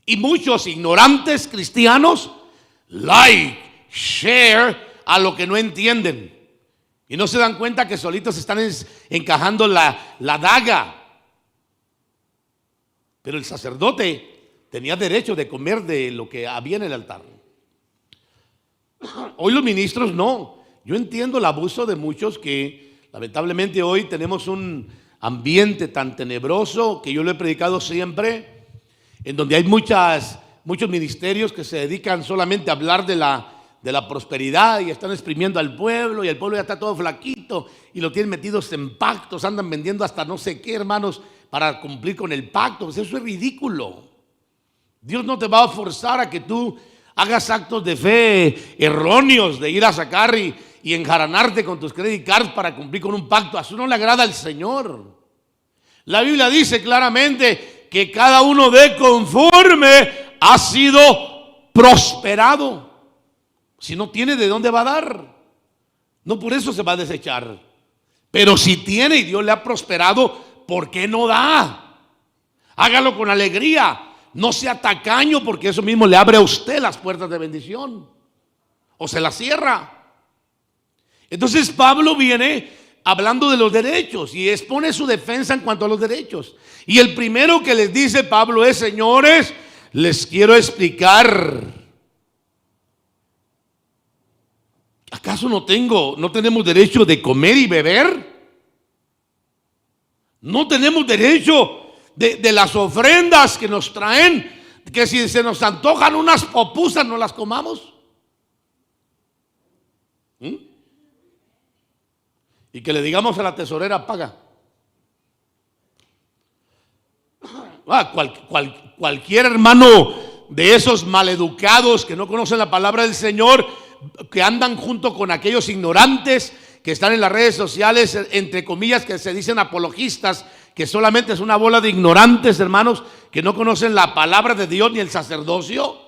Y muchos ignorantes cristianos share a lo que no entienden. Y no se dan cuenta que solitos están encajando la daga. Pero el sacerdote tenía derecho de comer de lo que había en el altar. Hoy los ministros no. Yo entiendo el abuso de muchos que lamentablemente hoy tenemos un ambiente tan tenebroso, que yo lo he predicado siempre, en donde hay muchos ministerios que se dedican solamente a hablar de de la prosperidad y están exprimiendo al pueblo y el pueblo ya está todo flaquito y lo tienen metidos en pactos, andan vendiendo hasta no sé qué, hermanos, para cumplir con el pacto. Pues eso es ridículo. Dios no te va a forzar a que tú hagas actos de fe erróneos, de ir a sacar y enjaranarte con tus credit cards para cumplir con un pacto. A eso no le agrada al Señor. La Biblia dice claramente que cada uno dé conforme ha sido prosperado. Si no tiene, ¿de dónde va a dar? No por eso se va a desechar. Pero si tiene y Dios le ha prosperado, ¿por qué no da? Hágalo con alegría. No sea tacaño, porque eso mismo le abre a usted las puertas de bendición. O se las cierra. Entonces Pablo viene hablando de los derechos y expone su defensa en cuanto a los derechos. Y el primero que les dice Pablo es: señores, les quiero explicar. ¿Acaso no tenemos derecho de comer y beber? ¿No tenemos derecho de las ofrendas que nos traen, que si se nos antojan unas popusas no las comamos? Y que le digamos a la tesorera: paga. Cualquier hermano de esos maleducados que no conocen la palabra del Señor, que andan junto con aquellos ignorantes que están en las redes sociales, entre comillas, que se dicen apologistas, que solamente es una bola de ignorantes, hermanos, que no conocen la palabra de Dios ni el sacerdocio,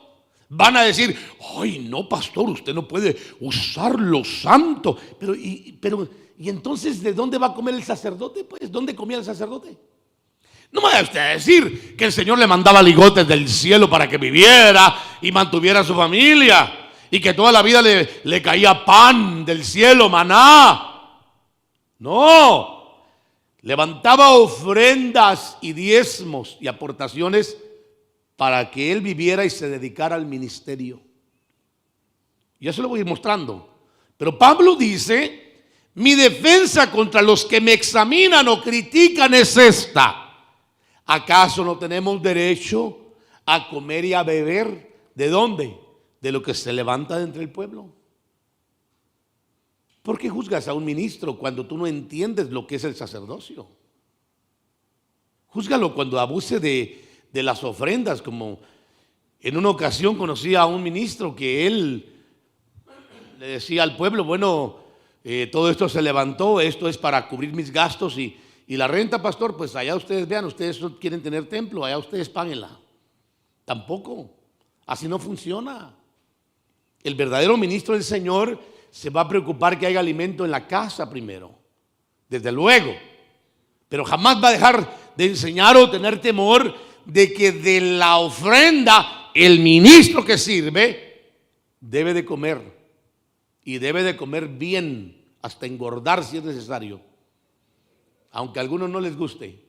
van a decir: ay, no, pastor, usted no puede usar lo santo. Pero entonces, ¿de dónde va a comer el sacerdote? Pues, ¿dónde comía el sacerdote? No me vaya usted a decir que el Señor le mandaba ligotes del cielo para que viviera y mantuviera a su familia, y que toda la vida le caía pan del cielo, maná. No, levantaba ofrendas y diezmos y aportaciones para que él viviera y se dedicara al ministerio. Y eso lo voy a ir mostrando. Pero Pablo dice: mi defensa contra los que me examinan o critican es esta: ¿acaso no tenemos derecho a comer y a beber? ¿De dónde? De lo que se levanta de entre el pueblo. ¿Por qué juzgas a un ministro cuando tú no entiendes lo que es el sacerdocio? Júzgalo cuando abuse de las ofrendas, como en una ocasión conocí a un ministro que él le decía al pueblo: bueno, todo esto se levantó, esto es para cubrir mis gastos y la renta, pastor, pues allá ustedes vean, ustedes no quieren tener templo, allá ustedes páguenla. Tampoco, así no funciona. El verdadero ministro del Señor se va a preocupar que haya alimento en la casa primero, desde luego, pero jamás va a dejar de enseñar o tener temor de que de la ofrenda el ministro que sirve debe de comer, y debe de comer bien, hasta engordar si es necesario, aunque a algunos no les guste.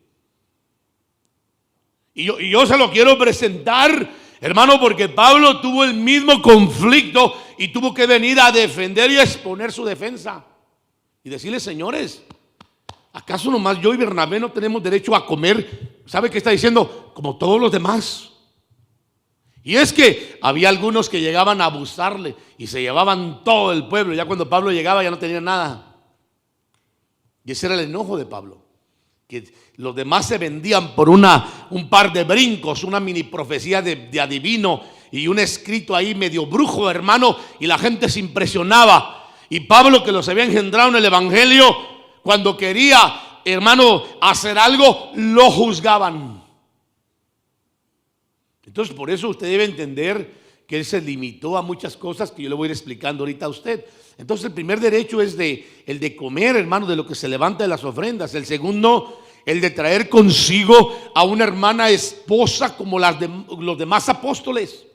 Y yo se lo quiero presentar, hermano, porque Pablo tuvo el mismo conflicto y tuvo que venir a defender y a exponer su defensa y decirle: señores, ¿acaso nomás yo y Bernabé no tenemos derecho a comer? ¿Sabe qué está diciendo? Como todos los demás. Y es que había algunos que llegaban a abusarle y se llevaban todo el pueblo. Ya cuando Pablo llegaba ya no tenían nada. Y ese era el enojo de Pablo, que los demás se vendían por un par de brincos, una mini profecía de adivino y un escrito ahí medio brujo, hermano, y la gente se impresionaba. Y Pablo, que los había engendrado en el evangelio, cuando quería, hermano, hacer algo, lo juzgaban. Entonces, por eso usted debe entender que él se limitó a muchas cosas que yo le voy a ir explicando ahorita a usted. Entonces, el primer derecho es el de comer, hermano, de lo que se levanta de las ofrendas. El segundo, el de traer consigo a una hermana esposa como los demás apóstoles.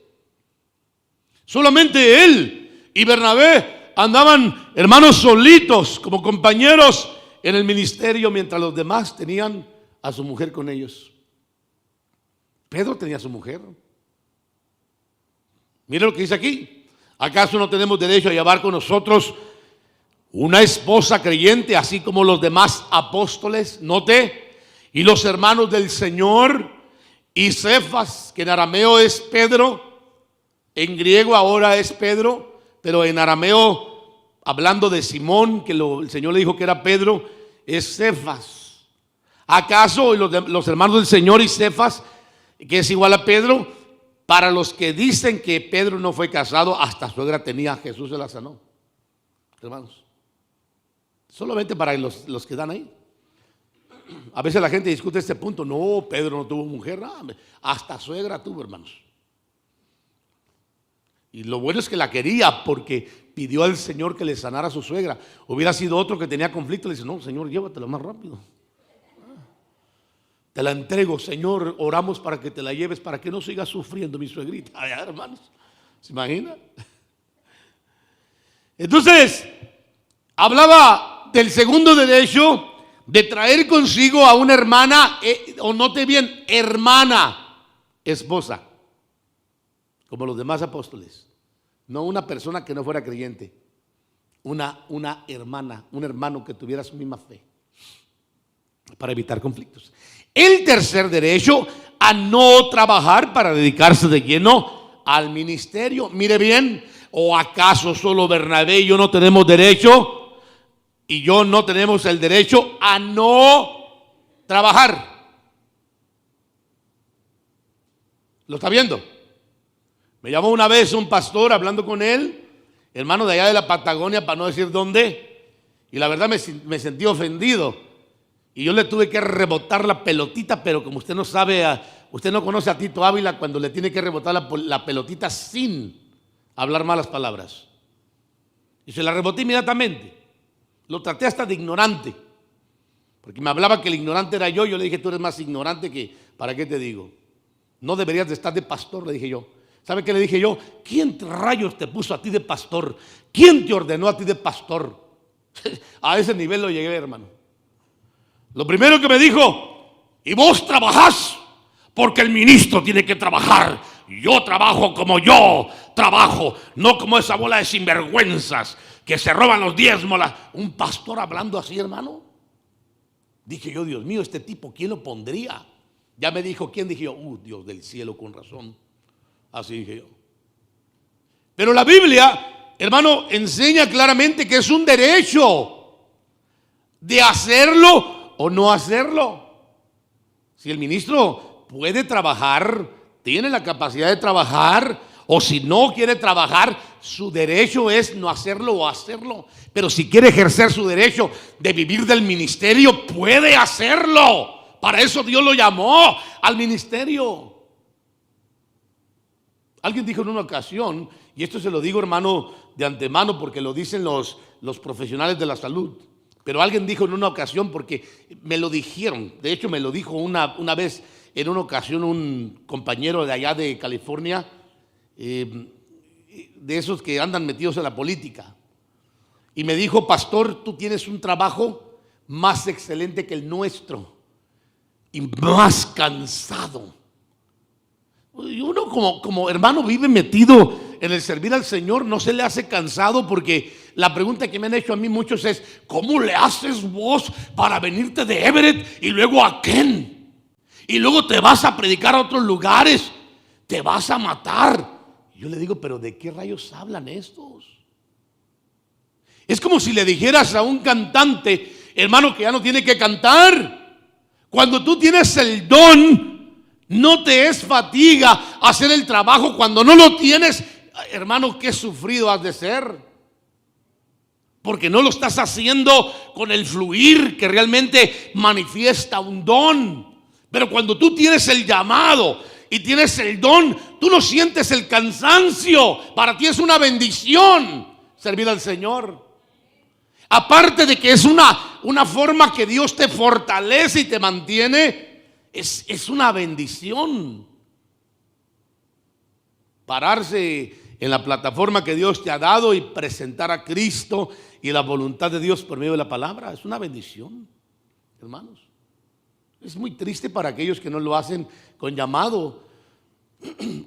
Solamente él y Bernabé andaban, hermanos, solitos como compañeros en el ministerio, mientras los demás tenían a su mujer con ellos. Pedro tenía a su mujer. Mire lo que dice aquí: ¿acaso no tenemos derecho a llevar con nosotros una esposa creyente, así como los demás apóstoles? Note: y los hermanos del Señor, y Cefas, que en arameo es Pedro, en griego ahora es Pedro, pero en arameo, hablando de Simón, que el Señor le dijo que era Pedro, es Cefas. ¿Acaso los hermanos del Señor y Cefas, que es igual a Pedro? Para los que dicen que Pedro no fue casado, hasta suegra tenía, Jesús se la sanó. Hermanos, solamente para los que dan ahí. A veces la gente discute este punto. No, Pedro no tuvo mujer, hasta suegra tuvo, hermanos. Y lo bueno es que la quería porque pidió al Señor que le sanara a su suegra. Hubiera sido otro que tenía conflicto, le dice: no, Señor, llévatela más rápido. Te la entrego, Señor, oramos para que te la lleves, para que no sigas sufriendo mi suegrita. Ay, hermanos, ¿se imagina? Entonces, hablaba del segundo derecho, de traer consigo a una hermana, o note bien, hermana, esposa, como los demás apóstoles. No una persona que no fuera creyente, una hermana, un hermano que tuviera su misma fe, para evitar conflictos. El tercer derecho, a no trabajar para dedicarse de lleno al ministerio. Mire bien, ¿o acaso solo Bernabé y yo no tenemos derecho? Y yo no tenemos el derecho a no trabajar. ¿Lo está viendo? Me llamó una vez un pastor hablando con él, hermano de allá de la Patagonia, para no decir dónde, y la verdad me sentí ofendido. Y yo le tuve que rebotar la pelotita, pero como usted no sabe, usted no conoce a Tito Ávila cuando le tiene que rebotar la pelotita sin hablar malas palabras. Y se la reboté inmediatamente. Lo traté hasta de ignorante, porque me hablaba que el ignorante era yo. Yo le dije: tú eres más ignorante que, ¿para qué te digo? No deberías de estar de pastor, le dije yo. ¿Sabe qué le dije yo? ¿Quién rayos te puso a ti de pastor? ¿Quién te ordenó a ti de pastor? A ese nivel lo llegué, hermano. Lo primero que me dijo: y vos trabajás porque el ministro tiene que trabajar. Yo trabajo como yo trabajo, no como esa bola de sinvergüenzas que se roban los diezmos. Un pastor hablando así, hermano. Dije yo: Dios mío, este tipo, ¿quién lo pondría? Ya me dijo quién. Dije yo: Dios del cielo, con razón. Así dije yo. Pero la Biblia, hermano, enseña claramente que es un derecho de hacerlo o no hacerlo. Si el ministro puede trabajar, tiene la capacidad de trabajar, o si no quiere trabajar, su derecho es no hacerlo o hacerlo. Pero si quiere ejercer su derecho de vivir del ministerio, puede hacerlo. Para eso Dios lo llamó al ministerio. Alguien dijo en una ocasión, y esto se lo digo, hermano, de antemano, porque lo dicen los profesionales de la salud. Pero alguien dijo en una ocasión, porque me lo dijeron, de hecho me lo dijo una vez en una ocasión un compañero de allá de California, de esos que andan metidos en la política. Y me dijo: pastor, tú tienes un trabajo más excelente que el nuestro y más cansado. Y uno como hermano vive metido en el servir al Señor, no se le hace cansado, porque la pregunta que me han hecho a mí muchos es: ¿cómo le haces vos para venirte de Everett y luego a Ken? Y luego te vas a predicar a otros lugares, te vas a matar. Yo le digo: ¿pero de qué rayos hablan estos? Es como si le dijeras a un cantante, hermano, que ya no tiene que cantar. Cuando tú tienes el don, no te es fatiga hacer el trabajo. Cuando no lo tienes, hermano, qué sufrido has de ser, porque no lo estás haciendo con el fluir que realmente manifiesta un don. Pero cuando tú tienes el llamado y tienes el don, tú no sientes el cansancio. Para ti es una bendición servir al Señor. Aparte de que es una forma que Dios te fortalece y te mantiene, es una bendición. Pararse en la plataforma que Dios te ha dado y presentar a Cristo y la voluntad de Dios por medio de la palabra es una bendición, hermanos. Es muy triste para aquellos que no lo hacen con llamado,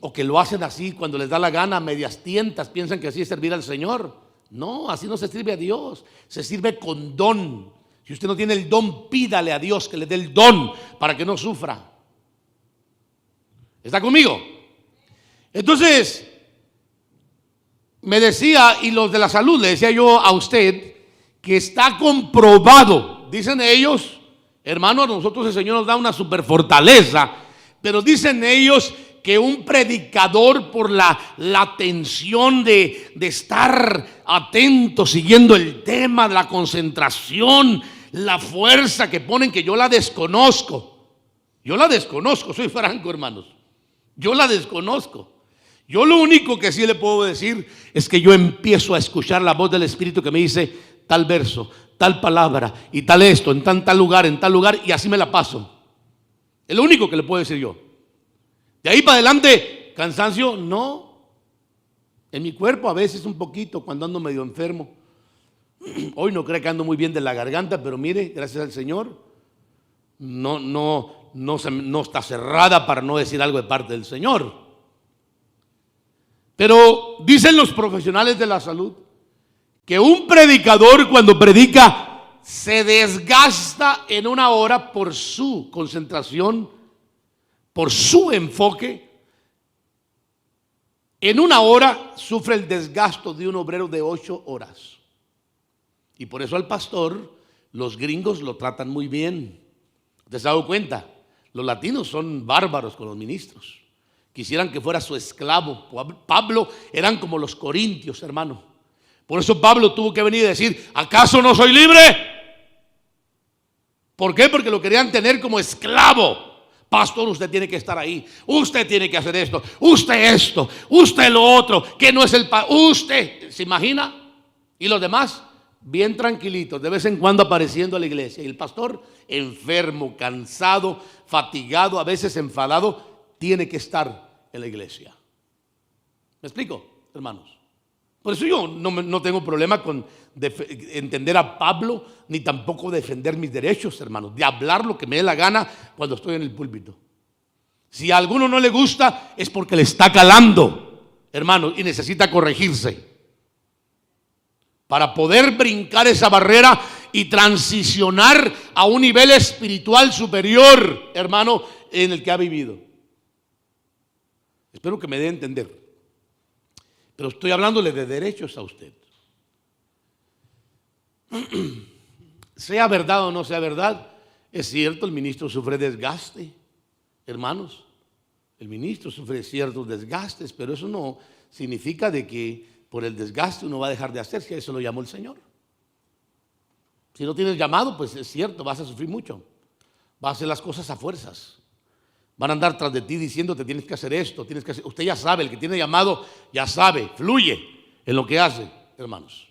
o que lo hacen así cuando les da la gana, medias tientas, piensan que así es servir al Señor. No, así no se sirve a Dios, se sirve con don. Si usted no tiene el don, pídale a Dios que le dé el don para que no sufra. ¿Está conmigo? Entonces, me decía, y los de la salud, le decía yo a usted, que está comprobado, dicen ellos, hermanos, a nosotros el Señor nos da una super fortaleza, pero dicen ellos que un predicador, por la atención de estar atento, siguiendo el tema, de la concentración, la fuerza que ponen, que yo la desconozco, soy franco, hermanos, yo la desconozco. Yo lo único que sí le puedo decir es que yo empiezo a escuchar la voz del Espíritu que me dice tal verso, tal palabra y tal esto, en tal lugar, y así me la paso. Es lo único que le puedo decir yo. De ahí para adelante, cansancio, no. En mi cuerpo a veces un poquito cuando ando medio enfermo. Hoy no creo que ando muy bien de la garganta, pero mire, gracias al Señor, no está cerrada, para no decir algo de parte del Señor. Pero dicen los profesionales de la salud que un predicador, cuando predica, se desgasta en una hora por su concentración, por su enfoque. En una hora sufre el desgasto de un obrero de 8 horas. Y por eso al pastor los gringos lo tratan muy bien. ¿Te has dado cuenta? Los latinos son bárbaros con los ministros. Quisieran que fuera su esclavo. Pablo eran como los corintios, hermano. Por eso Pablo tuvo que venir y decir, ¿acaso no soy libre? ¿Por qué? Porque lo querían tener como esclavo. Pastor, usted tiene que estar ahí. Usted tiene que hacer esto. Usted lo otro. Que no es usted, ¿se imagina? Y los demás, bien tranquilitos, de vez en cuando apareciendo a la iglesia. Y el pastor, enfermo, cansado, fatigado, a veces enfadado, tiene que estar en la iglesia. ¿Me explico, hermanos? Por eso yo no tengo problema con entender a Pablo, ni tampoco defender mis derechos, hermanos, de hablar lo que me dé la gana cuando estoy en el púlpito. Si a alguno no le gusta, es porque le está calando, hermanos, y necesita corregirse para poder brincar esa barrera y transicionar a un nivel espiritual superior, hermano, en el que ha vivido. Espero que me dé a entender. Pero estoy hablándole de derechos a usted. Sea verdad o no sea verdad, es cierto, el ministro sufre desgaste, hermanos. El ministro sufre ciertos desgastes, pero eso no significa de que por el desgaste uno va a dejar de hacer, si a eso lo llamó el Señor. Si no tienes llamado, pues es cierto, vas a sufrir mucho. Vas a hacer las cosas a fuerzas. Van a andar tras de ti diciéndote tienes que hacer esto, tienes que hacer. Usted ya sabe, el que tiene llamado ya sabe, fluye en lo que hace, hermanos.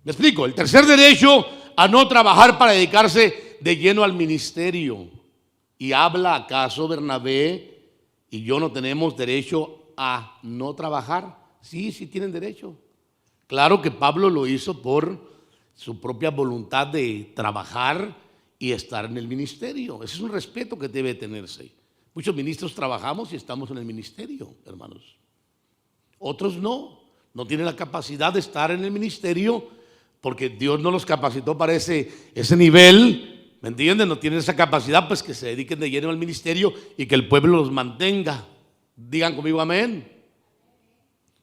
Me explico, el tercer derecho a no trabajar para dedicarse de lleno al ministerio. ¿Y habla acaso Bernabé y yo no tenemos derecho a no trabajar? Sí, sí tienen derecho. Claro que Pablo lo hizo por su propia voluntad de trabajar y estar en el ministerio. Ese es un respeto que debe tenerse. Muchos ministros trabajamos y estamos en el ministerio, hermanos. Otros no tienen la capacidad de estar en el ministerio porque Dios no los capacitó para ese nivel, ¿me entienden? No tienen esa capacidad, pues que se dediquen de lleno al ministerio y que el pueblo los mantenga. Digan conmigo amén.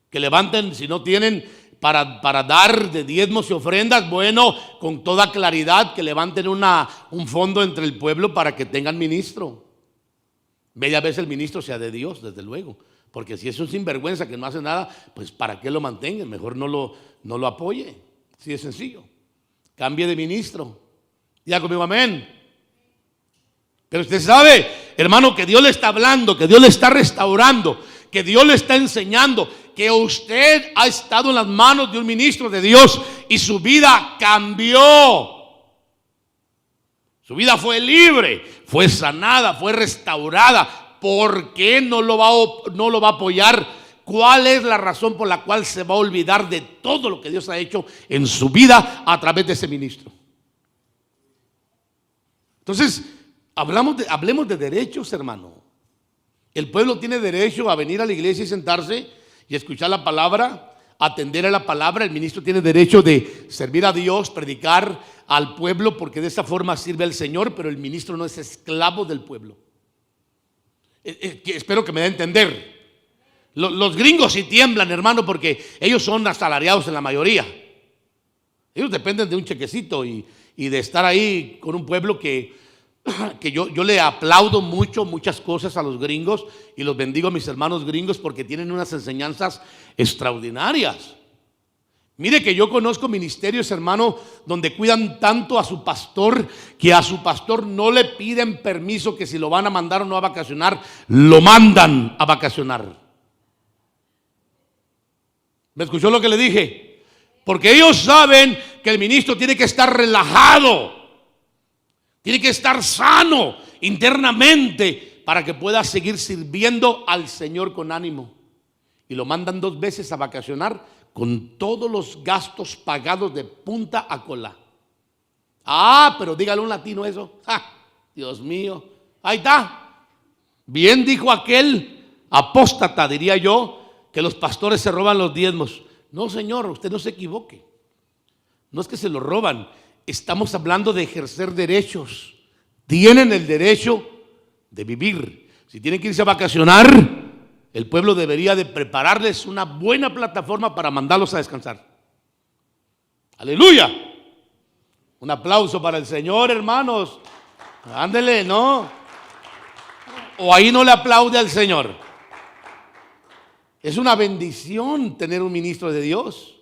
Que levanten, si no tienen para dar de diezmos y ofrendas, bueno, con toda claridad, que levanten un fondo entre el pueblo para que tengan ministro. Bella vez el ministro sea de Dios, desde luego, porque si es un sinvergüenza que no hace nada, pues para qué lo mantengan, mejor no lo apoye. Así de sencillo. Cambie de ministro. Diga conmigo amén. Pero usted sabe, hermano, que Dios le está hablando, que Dios le está restaurando, que Dios le está enseñando, que usted ha estado en las manos de un ministro de Dios y su vida cambió. Su vida fue libre, fue sanada, fue restaurada. ¿Por qué no lo va a apoyar? ¿Cuál es la razón por la cual se va a olvidar de todo lo que Dios ha hecho en su vida a través de ese ministro? Entonces, hablemos de derechos, hermano. El pueblo tiene derecho a venir a la iglesia y sentarse y escuchar la palabra, atender a la palabra. El ministro tiene derecho de servir a Dios, predicar al pueblo, porque de esa forma sirve al Señor, pero el ministro no es esclavo del pueblo. Espero que me dé a entender. Los gringos sí tiemblan, hermano, porque ellos son asalariados en la mayoría. Ellos dependen de un chequecito y de estar ahí con un pueblo que yo le aplaudo muchas cosas a los gringos y los bendigo a mis hermanos gringos porque tienen unas enseñanzas extraordinarias. Mire que yo conozco ministerios, hermano, donde cuidan tanto a su pastor que a su pastor no le piden permiso que si lo van a mandar o no a vacacionar, lo mandan a vacacionar. ¿Me escuchó lo que le dije? Porque ellos saben que el ministro tiene que estar relajado, tiene que estar sano internamente para que pueda seguir sirviendo al Señor con ánimo. Y lo mandan 2 veces a vacacionar con todos los gastos pagados de punta a cola. Ah, pero dígale a un latino eso. ¡Ja! Dios mío, ahí está. Bien dijo aquel apóstata, diría yo, que los pastores se roban los diezmos. No, señor, usted no se equivoque. No es que se lo roban. Estamos hablando de ejercer derechos. Tienen el derecho de vivir. Si tienen que irse a vacacionar, el pueblo debería de prepararles una buena plataforma para mandarlos a descansar. Aleluya. Un aplauso para el Señor, hermanos. Ándele, ¿no? O ahí no le aplaude al Señor. Es una bendición tener un ministro de Dios.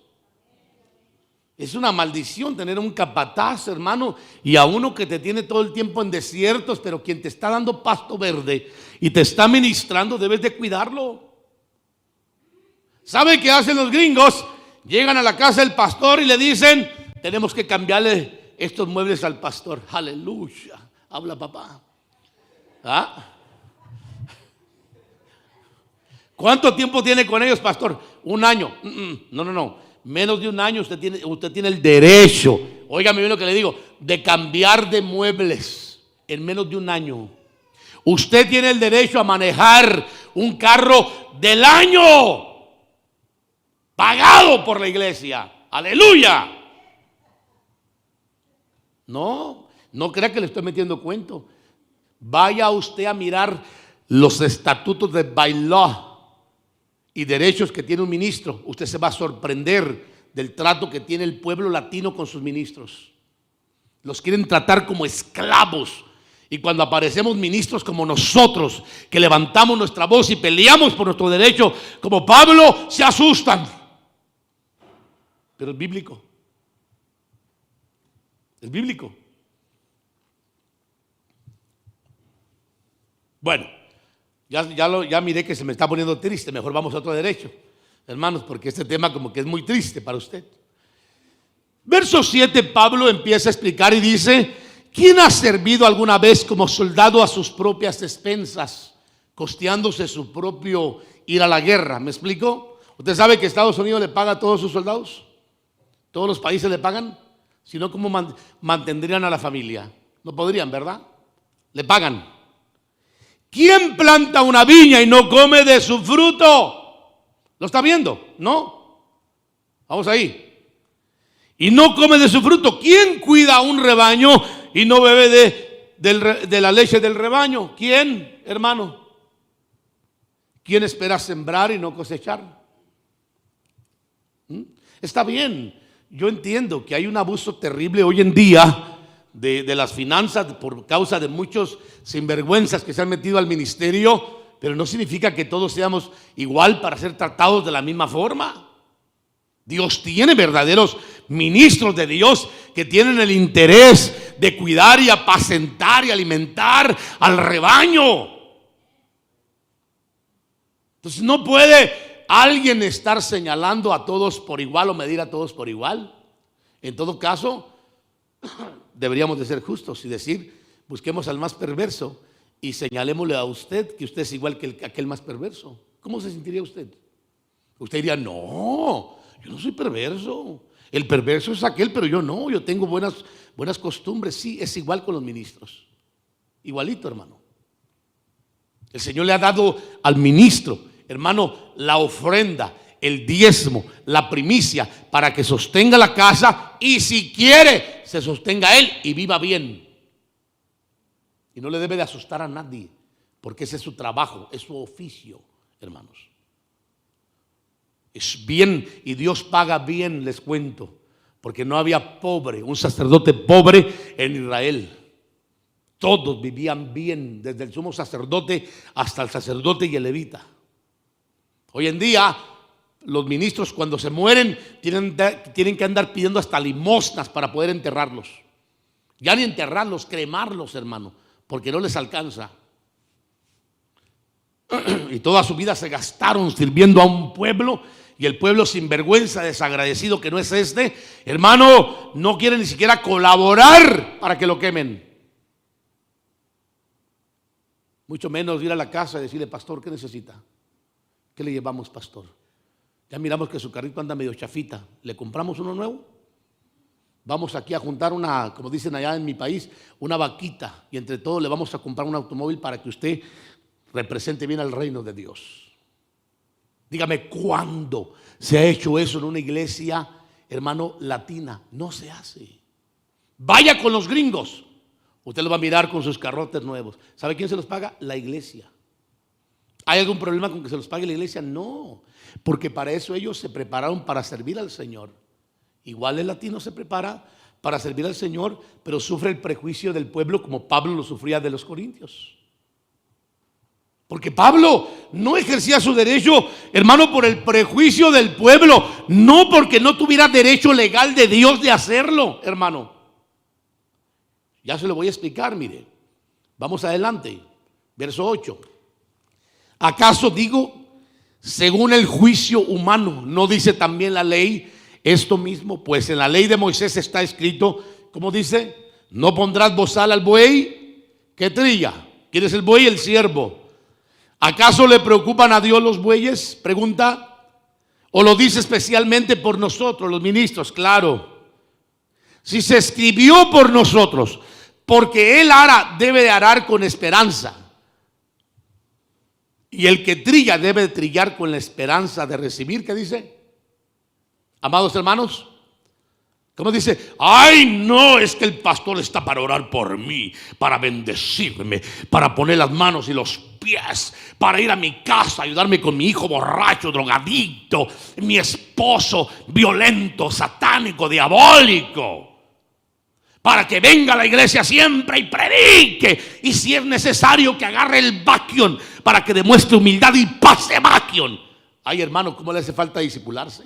Es una maldición tener un capataz, hermano, y a uno que te tiene todo el tiempo en desiertos, pero quien te está dando pasto verde y te está ministrando, debes de cuidarlo. ¿Sabe qué hacen los gringos? Llegan a la casa del pastor y le dicen: tenemos que cambiarle estos muebles al pastor. Aleluya. Habla papá. ¿Ah? ¿Cuánto tiempo tiene con ellos, pastor? 1 año. No. Menos de 1 año usted tiene el derecho, óigame bien lo que le digo, de cambiar de muebles en menos de 1 año. Usted tiene el derecho a manejar un carro del año pagado por la iglesia. Aleluya. No crea que le estoy metiendo cuento. Vaya usted a mirar los estatutos de Bailó y derechos que tiene un ministro. Usted se va a sorprender del trato que tiene el pueblo latino con sus ministros. Los quieren tratar como esclavos. Y cuando aparecemos ministros como nosotros, que levantamos nuestra voz y peleamos por nuestro derecho, como Pablo, se asustan. Pero es bíblico. Es bíblico. Bueno, ya miré que se me está poniendo triste. Mejor vamos a otro derecho, hermanos, porque este tema como que es muy triste para usted. Verso 7, Pablo empieza a explicar y dice: ¿quién ha servido alguna vez como soldado a sus propias expensas, costeándose su propio ir a la guerra? ¿Me explico? ¿Usted sabe que Estados Unidos le paga a todos sus soldados? ¿Todos los países le pagan? Si no, ¿cómo mantendrían a la familia? No podrían, ¿verdad? Le pagan. ¿Quién planta una viña y no come de su fruto? ¿Lo está viendo? ¿No? Vamos ahí. Y no come de su fruto. ¿Quién cuida un rebaño y no bebe de la leche del rebaño? ¿Quién, hermano? ¿Quién espera sembrar y no cosechar? Está bien. Yo entiendo que hay un abuso terrible hoy en día de las finanzas por causa de muchos sinvergüenzas que se han metido al ministerio, pero no significa que todos seamos igual para ser tratados de la misma forma. Dios tiene verdaderos ministros de Dios que tienen el interés de cuidar y apacentar y alimentar al rebaño. Entonces no puede alguien estar señalando a todos por igual o medir a todos por igual. En todo caso, deberíamos de ser justos y decir: busquemos al más perverso y señalémosle a usted que usted es igual que aquel más perverso. ¿Cómo se sentiría usted? Usted diría: no, yo no soy perverso. El perverso es aquel, pero yo no. Yo tengo buenas costumbres. Sí, es igual con los ministros. Igualito, hermano. El Señor le ha dado al ministro, hermano, la ofrenda, el diezmo, la primicia, para que sostenga la casa y si quiere se sostenga él y viva bien. Y no le debe de asustar a nadie, porque ese es su trabajo, es su oficio, hermanos. Es bien, y Dios paga bien, les cuento, porque no había pobre, un sacerdote pobre en Israel. Todos vivían bien, desde el sumo sacerdote hasta el sacerdote y el levita. Hoy en día, los ministros cuando se mueren tienen que andar pidiendo hasta limosnas para poder enterrarlos. Ya ni enterrarlos, cremarlos, hermano, porque no les alcanza. Y toda su vida se gastaron sirviendo a un pueblo, y el pueblo sinvergüenza, desagradecido que no es este, hermano, no quiere ni siquiera colaborar para que lo quemen. Mucho menos ir a la casa y decirle: pastor, ¿qué necesita? ¿Qué le llevamos, pastor? Ya miramos que su carrito anda medio chafita, ¿le compramos uno nuevo? Vamos aquí a juntar una, como dicen allá en mi país, una vaquita, y entre todos le vamos a comprar un automóvil para que usted represente bien al reino de Dios. Dígame, ¿cuándo se ha hecho eso en una iglesia, hermano, latina? No se hace. Vaya con los gringos, usted lo va a mirar con sus carrotes nuevos. ¿Sabe quién se los paga? La iglesia. ¿Hay algún problema con que se los pague la iglesia? No, porque para eso ellos se prepararon para servir al Señor. Igual el latino se prepara para servir al Señor, pero sufre el prejuicio del pueblo, como Pablo lo sufría de los corintios. Porque Pablo no ejercía su derecho, hermano, por el prejuicio del pueblo, no porque no tuviera derecho legal de Dios de hacerlo, hermano. Ya se lo voy a explicar, mire. Vamos adelante, verso 8. ¿Acaso digo, según el juicio humano, no dice también la ley esto mismo? Pues en la ley de Moisés está escrito, ¿cómo dice? No pondrás bozal al buey que trilla. ¿Quién es el buey? El siervo. ¿Acaso le preocupan a Dios los bueyes? Pregunta. ¿O lo dice especialmente por nosotros, los ministros? Claro. Si se escribió por nosotros, porque él debe de arar con esperanza. Y el que trilla debe de trillar con la esperanza de recibir. ¿Qué dice? Amados hermanos, ¿cómo dice? Ay, no, es que el pastor está para orar por mí, para bendecirme, para poner las manos y los pies, para ir a mi casa, ayudarme con mi hijo borracho, drogadicto, mi esposo violento, satánico, diabólico, para que venga a la iglesia siempre y predique, y si es necesario que agarre el vaquión para que demuestre humildad y pase vaquión. Ay, hermano, ¿cómo le hace falta discipularse?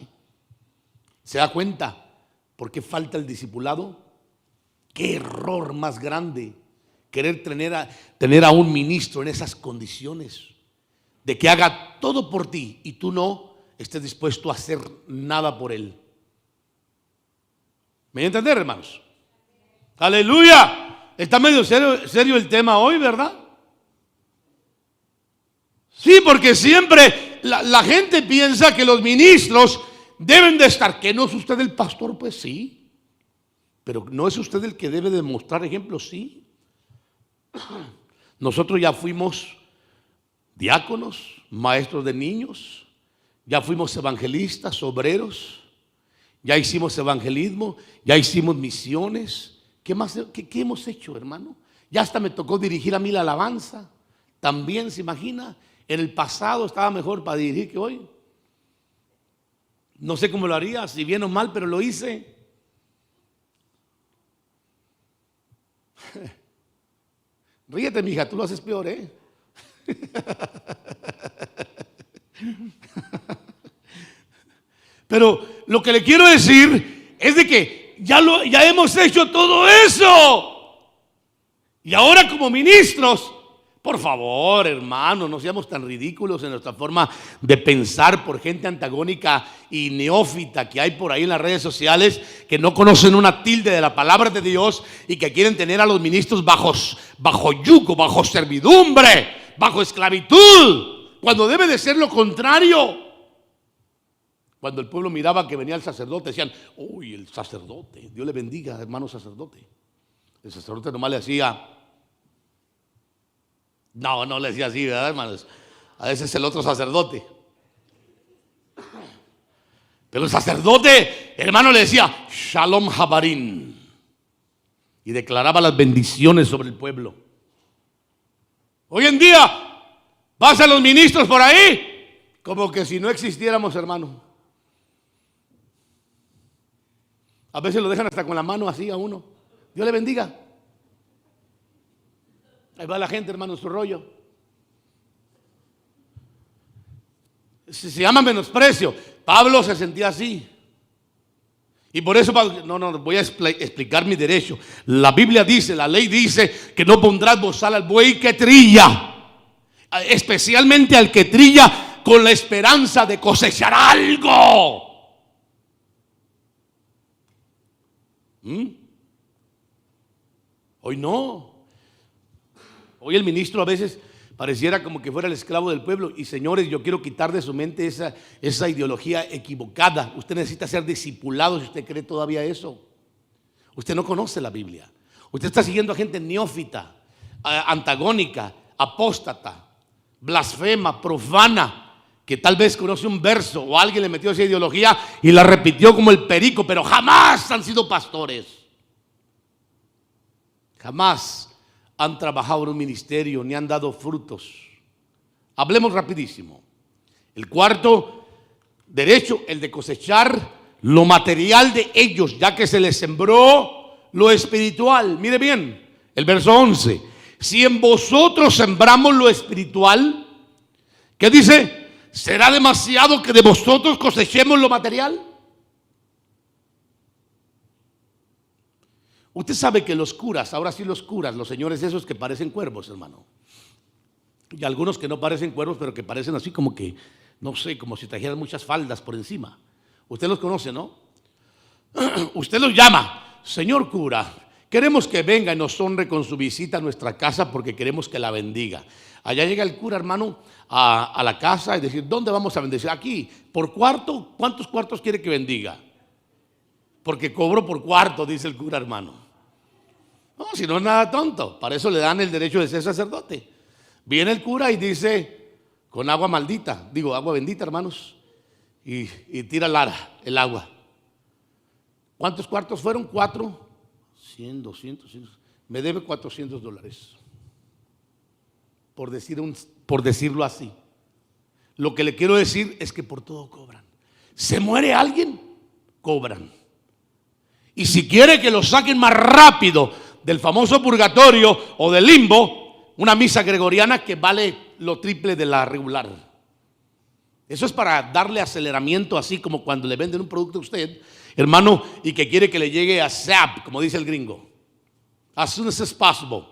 ¿Se da cuenta por qué falta el discipulado? Qué error más grande querer tener a un ministro en esas condiciones, de que haga todo por ti y tú no estés dispuesto a hacer nada por él. ¿Me voy a entender, hermanos? Aleluya. Está medio serio el tema hoy, ¿verdad? Sí, porque siempre la gente piensa que los ministros deben de estar. ¿Que no es usted el pastor? Pues sí. Pero ¿no es usted el que debe de mostrar ejemplo? Sí. Nosotros ya fuimos diáconos, maestros de niños, ya fuimos evangelistas, obreros, ya hicimos evangelismo, ya hicimos misiones. ¿Qué más? ¿Qué hemos hecho, hermano? Ya hasta me tocó dirigir a mí la alabanza. También, ¿se imagina? En el pasado estaba mejor para dirigir que hoy. No sé cómo lo haría, si bien o mal, pero lo hice. Ríete, mija, tú lo haces peor, ¿eh? Pero lo que le quiero decir es de que ya hemos hecho todo eso. Y ahora como ministros, por favor, hermano, no seamos tan ridículos en nuestra forma de pensar por gente antagónica y neófita que hay por ahí en las redes sociales, que no conocen una tilde de la palabra de Dios y que quieren tener a los ministros bajo yugo, bajo servidumbre, bajo esclavitud, cuando debe de ser lo contrario. Cuando el pueblo miraba que venía el sacerdote, decían: uy, el sacerdote, Dios le bendiga, hermano sacerdote. El sacerdote nomás le hacía... No le decía así, ¿verdad, hermanos? A veces el otro sacerdote. Pero el sacerdote, hermano, le decía Shalom Habarim y declaraba las bendiciones sobre el pueblo. Hoy en día pasan los ministros por ahí como que si no existiéramos, hermano. A veces lo dejan hasta con la mano así a uno. Dios le bendiga. Ahí va la gente, hermano, en su rollo. Se llama menosprecio. Pablo se sentía así. Y por eso, no voy a explicar mi derecho. La Biblia dice, la ley dice que no pondrás bozal al buey que trilla. Especialmente al que trilla con la esperanza de cosechar algo. Hoy no. Hoy el ministro a veces pareciera como que fuera el esclavo del pueblo. Y señores, yo quiero quitar de su mente esa ideología equivocada. Usted necesita ser discipulado si usted cree todavía eso. Usted no conoce la Biblia. Usted está siguiendo a gente neófita, antagónica, apóstata, blasfema, profana, que tal vez conoce un verso o alguien le metió esa ideología y la repitió como el perico, pero jamás han sido pastores. Jamás han trabajado en un ministerio ni han dado frutos. Hablemos rapidísimo. El cuarto derecho, el de cosechar lo material de ellos, ya que se les sembró lo espiritual. Mire bien, el verso 11. Si en vosotros sembramos lo espiritual, ¿qué dice? ¿Será demasiado que de vosotros cosechemos lo material? Usted sabe que los curas, ahora sí los curas, los señores esos que parecen cuervos, hermano. Y algunos que no parecen cuervos, pero que parecen así como que, no sé, como si trajeran muchas faldas por encima. Usted los conoce, ¿no? Usted los llama, señor cura, queremos que venga y nos honre con su visita a nuestra casa porque queremos que la bendiga. Allá llega el cura, hermano, a la casa y decir, ¿dónde vamos a bendecir? Aquí, por cuarto, ¿cuántos cuartos quiere que bendiga? Porque cobro por cuarto, dice el cura, hermano. No, si no es nada tonto, para eso le dan el derecho de ser sacerdote. Viene el cura y dice, con agua maldita, digo agua bendita, hermanos, y tira el agua. ¿Cuántos cuartos fueron? 4, 100, 200, 100. Me debe $400. Por decirlo así. Lo que le quiero decir es que por todo cobran. ¿Se muere alguien? Cobran. Y si quiere que lo saquen más rápido del famoso purgatorio o del limbo, una misa gregoriana que vale lo triple de la regular. Eso es para darle aceleramiento, así como cuando le venden un producto a usted, hermano, y que quiere que le llegue a zap, como dice el gringo. As soon as possible.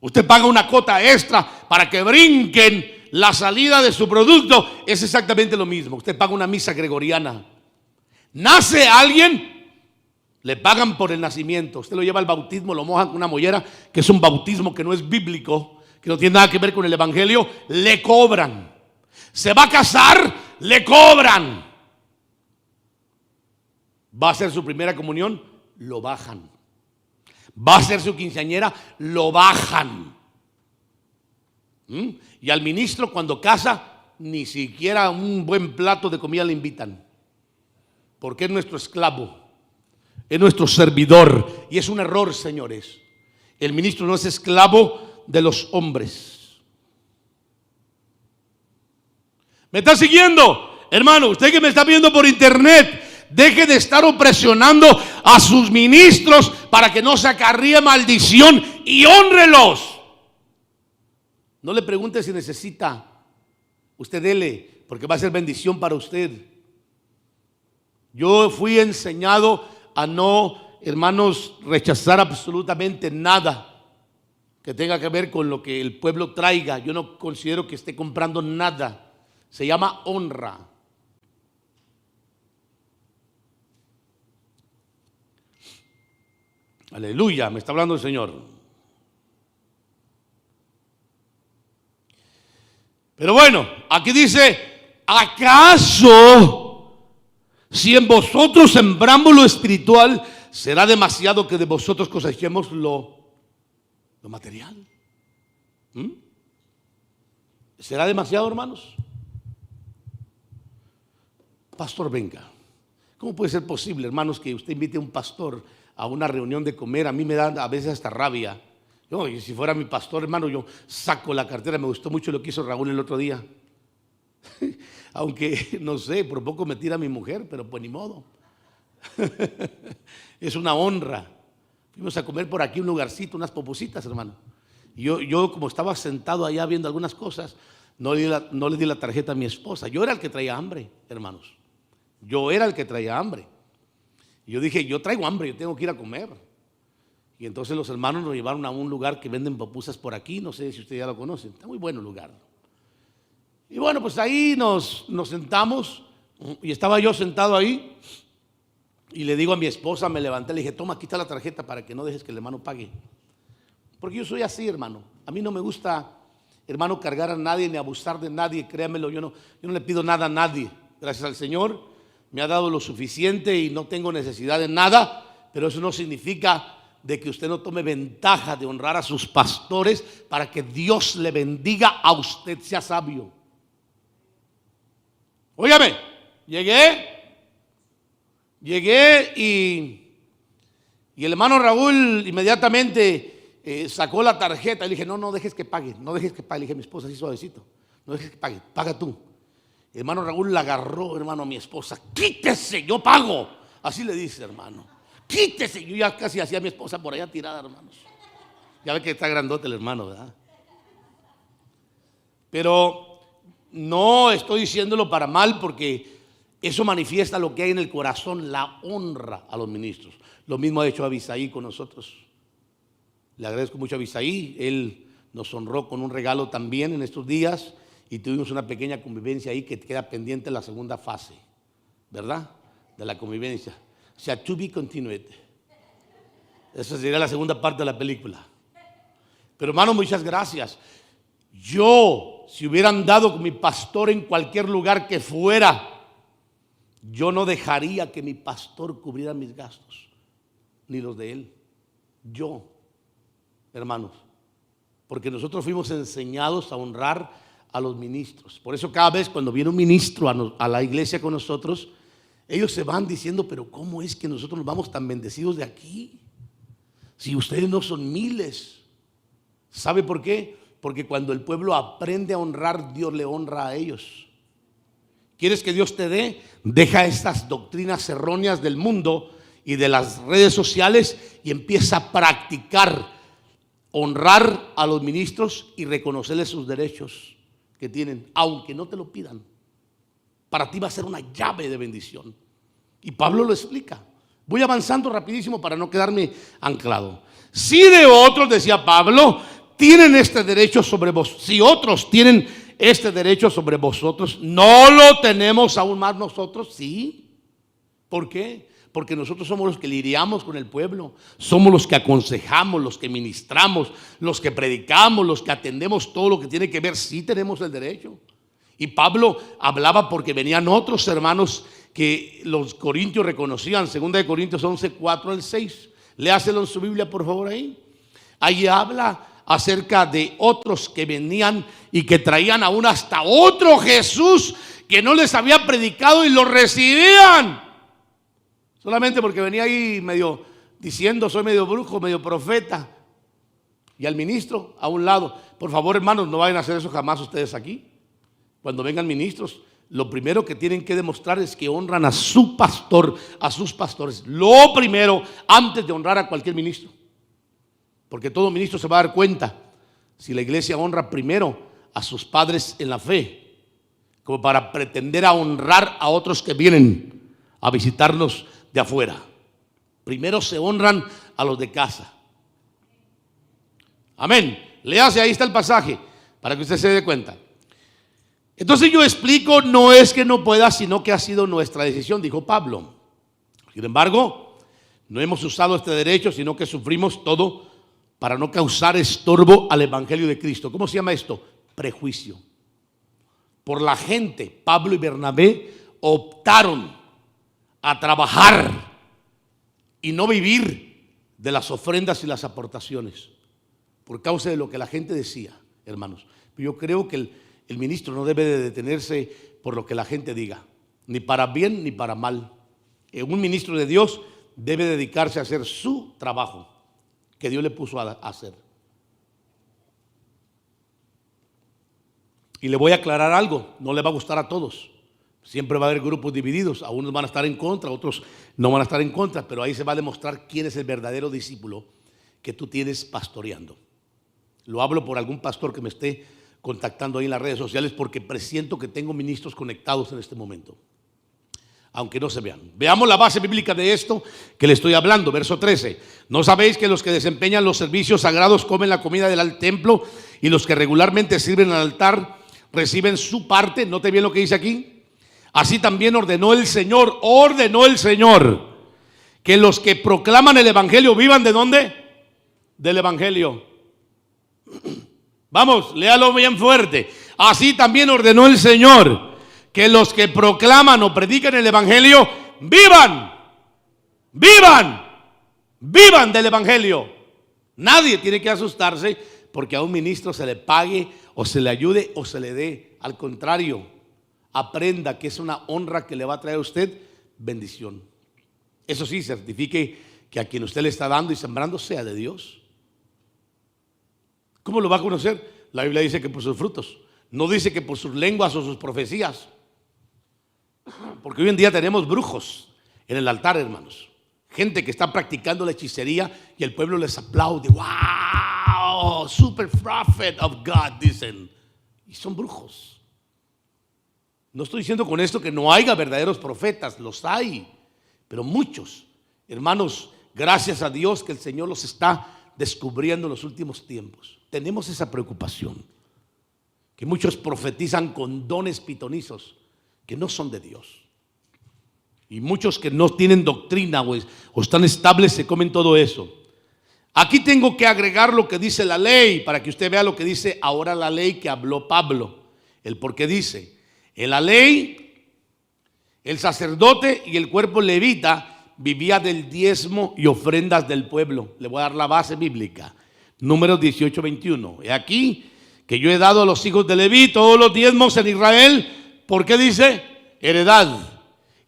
Usted paga una cuota extra para que brinquen la salida de su producto. Es exactamente lo mismo. Usted paga una misa gregoriana. Nace alguien, le pagan por el nacimiento. Usted lo lleva al bautismo, lo mojan con una mollera, que es un bautismo que no es bíblico, que no tiene nada que ver con el evangelio. Le cobran. Se va a casar, le cobran. Va a hacer su primera comunión, lo bajan. Va a ser su quinceañera, lo bajan. Y al ministro cuando casa, ni siquiera un buen plato de comida le invitan. Porque es nuestro esclavo, es nuestro servidor. Y es un error, señores. El ministro no es esclavo de los hombres. ¿Me está siguiendo? Hermano, usted que me está viendo por internet, deje de estar opresionando a sus ministros para que no se acarríe maldición y hónrelos. No le pregunte si necesita. Usted dele, porque va a ser bendición para usted. Yo fui enseñado a no, hermanos, rechazar absolutamente nada que tenga que ver con lo que el pueblo traiga. Yo no considero que esté comprando nada. Se llama honra. Aleluya, me está hablando el Señor. Pero bueno, aquí dice, ¿acaso si en vosotros sembramos lo espiritual, será demasiado que de vosotros cosechemos lo material? ¿Será demasiado, hermanos? Pastor, venga. ¿Cómo puede ser posible, hermanos, que usted invite a un pastor a una reunión de comer? A mí me da a veces hasta rabia. Yo, si fuera mi pastor, hermano, yo saco la cartera. Me gustó mucho lo que hizo Raúl el otro día. Aunque, no sé, por poco me tira a mi mujer, pero pues ni modo. Es una honra. Fuimos a comer por aquí un lugarcito, unas popusitas, hermano. Y yo como estaba sentado allá viendo algunas cosas, no le di la tarjeta a mi esposa. Yo era el que traía hambre, hermanos. Yo era el que traía hambre. Y yo dije, yo traigo hambre, yo tengo que ir a comer. Y entonces los hermanos nos llevaron a un lugar que venden pupusas por aquí. No sé si ustedes ya lo conocen. Está muy bueno el lugar. Y bueno, pues ahí nos sentamos. Y estaba yo sentado ahí. Y le digo a mi esposa, me levanté, le dije, toma, aquí está la tarjeta para que no dejes que el hermano pague. Porque yo soy así, hermano. A mí no me gusta, hermano, cargar a nadie ni abusar de nadie. Créamelo, yo no le pido nada a nadie. Gracias al Señor, me ha dado lo suficiente y no tengo necesidad de nada. Pero eso no significa de que usted no tome ventaja de honrar a sus pastores para que Dios le bendiga, a usted sea sabio. Óigame, llegué y el hermano Raúl inmediatamente sacó la tarjeta y le dije, no dejes que pague, no dejes que pague. Le dije a mi esposa así suavecito, no dejes que pague, paga tú. El hermano Raúl la agarró, hermano, a mi esposa, quítese, yo pago. Así le dice, hermano, quítese. Yo ya casi hacía a mi esposa por allá tirada, hermanos. Ya ve que está grandote el hermano, ¿verdad? Pero no estoy diciéndolo para mal, porque eso manifiesta lo que hay en el corazón, la honra a los ministros. Lo mismo ha hecho Abisaí con nosotros. Le agradezco mucho a Abisaí. Él nos honró con un regalo también en estos días y tuvimos una pequeña convivencia ahí que queda pendiente la segunda fase, ¿verdad? De la convivencia. O sea, to be continued. Esa sería la segunda parte de la película. Pero hermano, muchas gracias. Yo, si hubiera andado con mi pastor en cualquier lugar que fuera, yo no dejaría que mi pastor cubriera mis gastos, ni los de él. Yo, hermanos, porque nosotros fuimos enseñados a honrar a los ministros. Por eso cada vez cuando viene un ministro a la iglesia con nosotros, ellos se van diciendo, pero ¿cómo es que nosotros nos vamos tan bendecidos de aquí? Si ustedes no son miles. ¿Sabe por qué? Porque cuando el pueblo aprende a honrar, Dios le honra a ellos. ¿Quieres que Dios te dé? Deja estas doctrinas erróneas del mundo y de las redes sociales y empieza a practicar honrar a los ministros y reconocerles sus derechos que tienen, aunque no te lo pidan. Para ti va a ser una llave de bendición. Y Pablo lo explica. Voy avanzando rapidísimo para no quedarme anclado. Si de otros, decía Pablo, tienen este derecho sobre vos, si otros tienen este derecho sobre vosotros, ¿no lo tenemos aún más nosotros? Sí. ¿Por qué? Porque nosotros somos los que lidiamos con el pueblo, somos los que aconsejamos, los que ministramos, los que predicamos, los que atendemos todo lo que tiene que ver. Sí tenemos el derecho. Y Pablo hablaba porque venían otros hermanos que los corintios reconocían. 2 Corintios 11, 4 al 6. Léaselo en su Biblia, por favor, ahí. Ahí habla acerca de otros que venían y que traían aún hasta otro Jesús que no les había predicado y lo recibían. Solamente porque venía ahí medio diciendo, soy medio brujo, medio profeta. Y al ministro a un lado. Por favor, hermanos, no vayan a hacer eso jamás ustedes aquí. Cuando vengan ministros, lo primero que tienen que demostrar es que honran a su pastor, a sus pastores. Lo primero, antes de honrar a cualquier ministro. Porque todo ministro se va a dar cuenta si la iglesia honra primero a sus padres en la fe, como para pretender a honrar a otros que vienen a visitarnos de afuera. Primero se honran a los de casa. Amén. Léase, ahí está el pasaje para que usted se dé cuenta. Entonces yo explico, no es que no pueda, sino que ha sido nuestra decisión, dijo Pablo. Sin embargo, no hemos usado este derecho, sino que sufrimos todo para no causar estorbo al evangelio de Cristo. ¿Cómo se llama esto? Prejuicio. Por la gente, Pablo y Bernabé optaron a trabajar y no vivir de las ofrendas y las aportaciones, por causa de lo que la gente decía, hermanos. Yo creo que el ministro no debe de detenerse por lo que la gente diga, ni para bien ni para mal. Un ministro de Dios debe dedicarse a hacer su trabajo que Dios le puso a hacer. Y le voy a aclarar algo, no le va a gustar a todos. Siempre va a haber grupos divididos, algunos van a estar en contra, otros no van a estar en contra, pero ahí se va a demostrar quién es el verdadero discípulo que tú tienes pastoreando. Lo hablo por algún pastor que me esté contactando ahí en las redes sociales, porque presiento que tengo ministros conectados en este momento, aunque no se vean. Veamos la base bíblica de esto que le estoy hablando, verso 13. ¿No sabéis que los que desempeñan los servicios sagrados comen la comida del templo y los que regularmente sirven al altar reciben su parte? Note bien lo que dice aquí. Así también ordenó el Señor, que los que proclaman el evangelio vivan ¿de dónde? Del evangelio. Vamos, léalo bien fuerte. Así también ordenó el Señor que los que proclaman o predican el evangelio vivan del evangelio. Nadie tiene que asustarse porque a un ministro se le pague o se le ayude o se le dé. Al contrario, aprenda que es una honra que le va a traer a usted bendición. Eso sí, certifique que a quien usted le está dando y sembrando sea de Dios. ¿Cómo lo va a conocer? La Biblia dice que por sus frutos. No dice que por sus lenguas o sus profecías. Porque hoy en día tenemos brujos en el altar, hermanos. Gente que está practicando la hechicería y el pueblo les aplaude. ¡Wow! Super prophet of God, dicen. Y son brujos. No estoy diciendo con esto que no haya verdaderos profetas, los hay, pero muchos. Hermanos, gracias a Dios que el Señor los está descubriendo en los últimos tiempos. Tenemos esa preocupación, que muchos profetizan con dones pitonizos que no son de Dios. Y muchos que no tienen doctrina o están estables se comen todo eso. Aquí tengo que agregar lo que dice la ley para que usted vea lo que dice ahora la ley que habló Pablo. El por qué dice, en la ley el sacerdote y el cuerpo levita vivía del diezmo y ofrendas del pueblo. Le voy a dar la base bíblica. Números 18:21. He aquí que yo he dado a los hijos de Leví todos los diezmos en Israel. ¿Por qué dice? Heredad.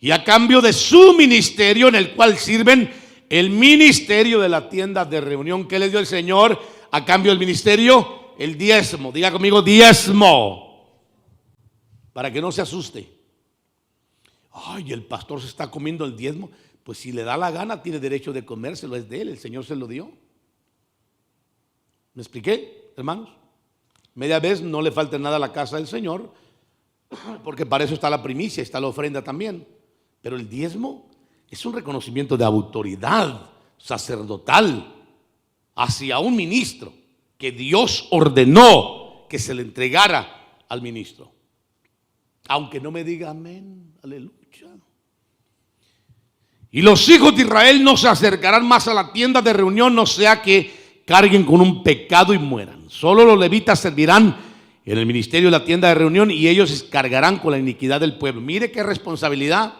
Y a cambio de su ministerio en el cual sirven, el ministerio de la tienda de reunión. ¿Qué le dio el Señor a cambio del ministerio? El diezmo. Diga conmigo, diezmo. Para que no se asuste. Ay, el pastor se está comiendo el diezmo. Pues si le da la gana, tiene derecho de comérselo, es de él, el Señor se lo dio. ¿Me expliqué, hermanos? Media vez no le falta nada a la casa del Señor, porque para eso está la primicia, está la ofrenda también. Pero el diezmo es un reconocimiento de autoridad sacerdotal hacia un ministro que Dios ordenó que se le entregara al ministro. Aunque no me diga amén, aleluya. Y los hijos de Israel no se acercarán más a la tienda de reunión, no sea que carguen con un pecado y mueran. Solo los levitas servirán en el ministerio de la tienda de reunión y ellos cargarán con la iniquidad del pueblo. Mire qué responsabilidad.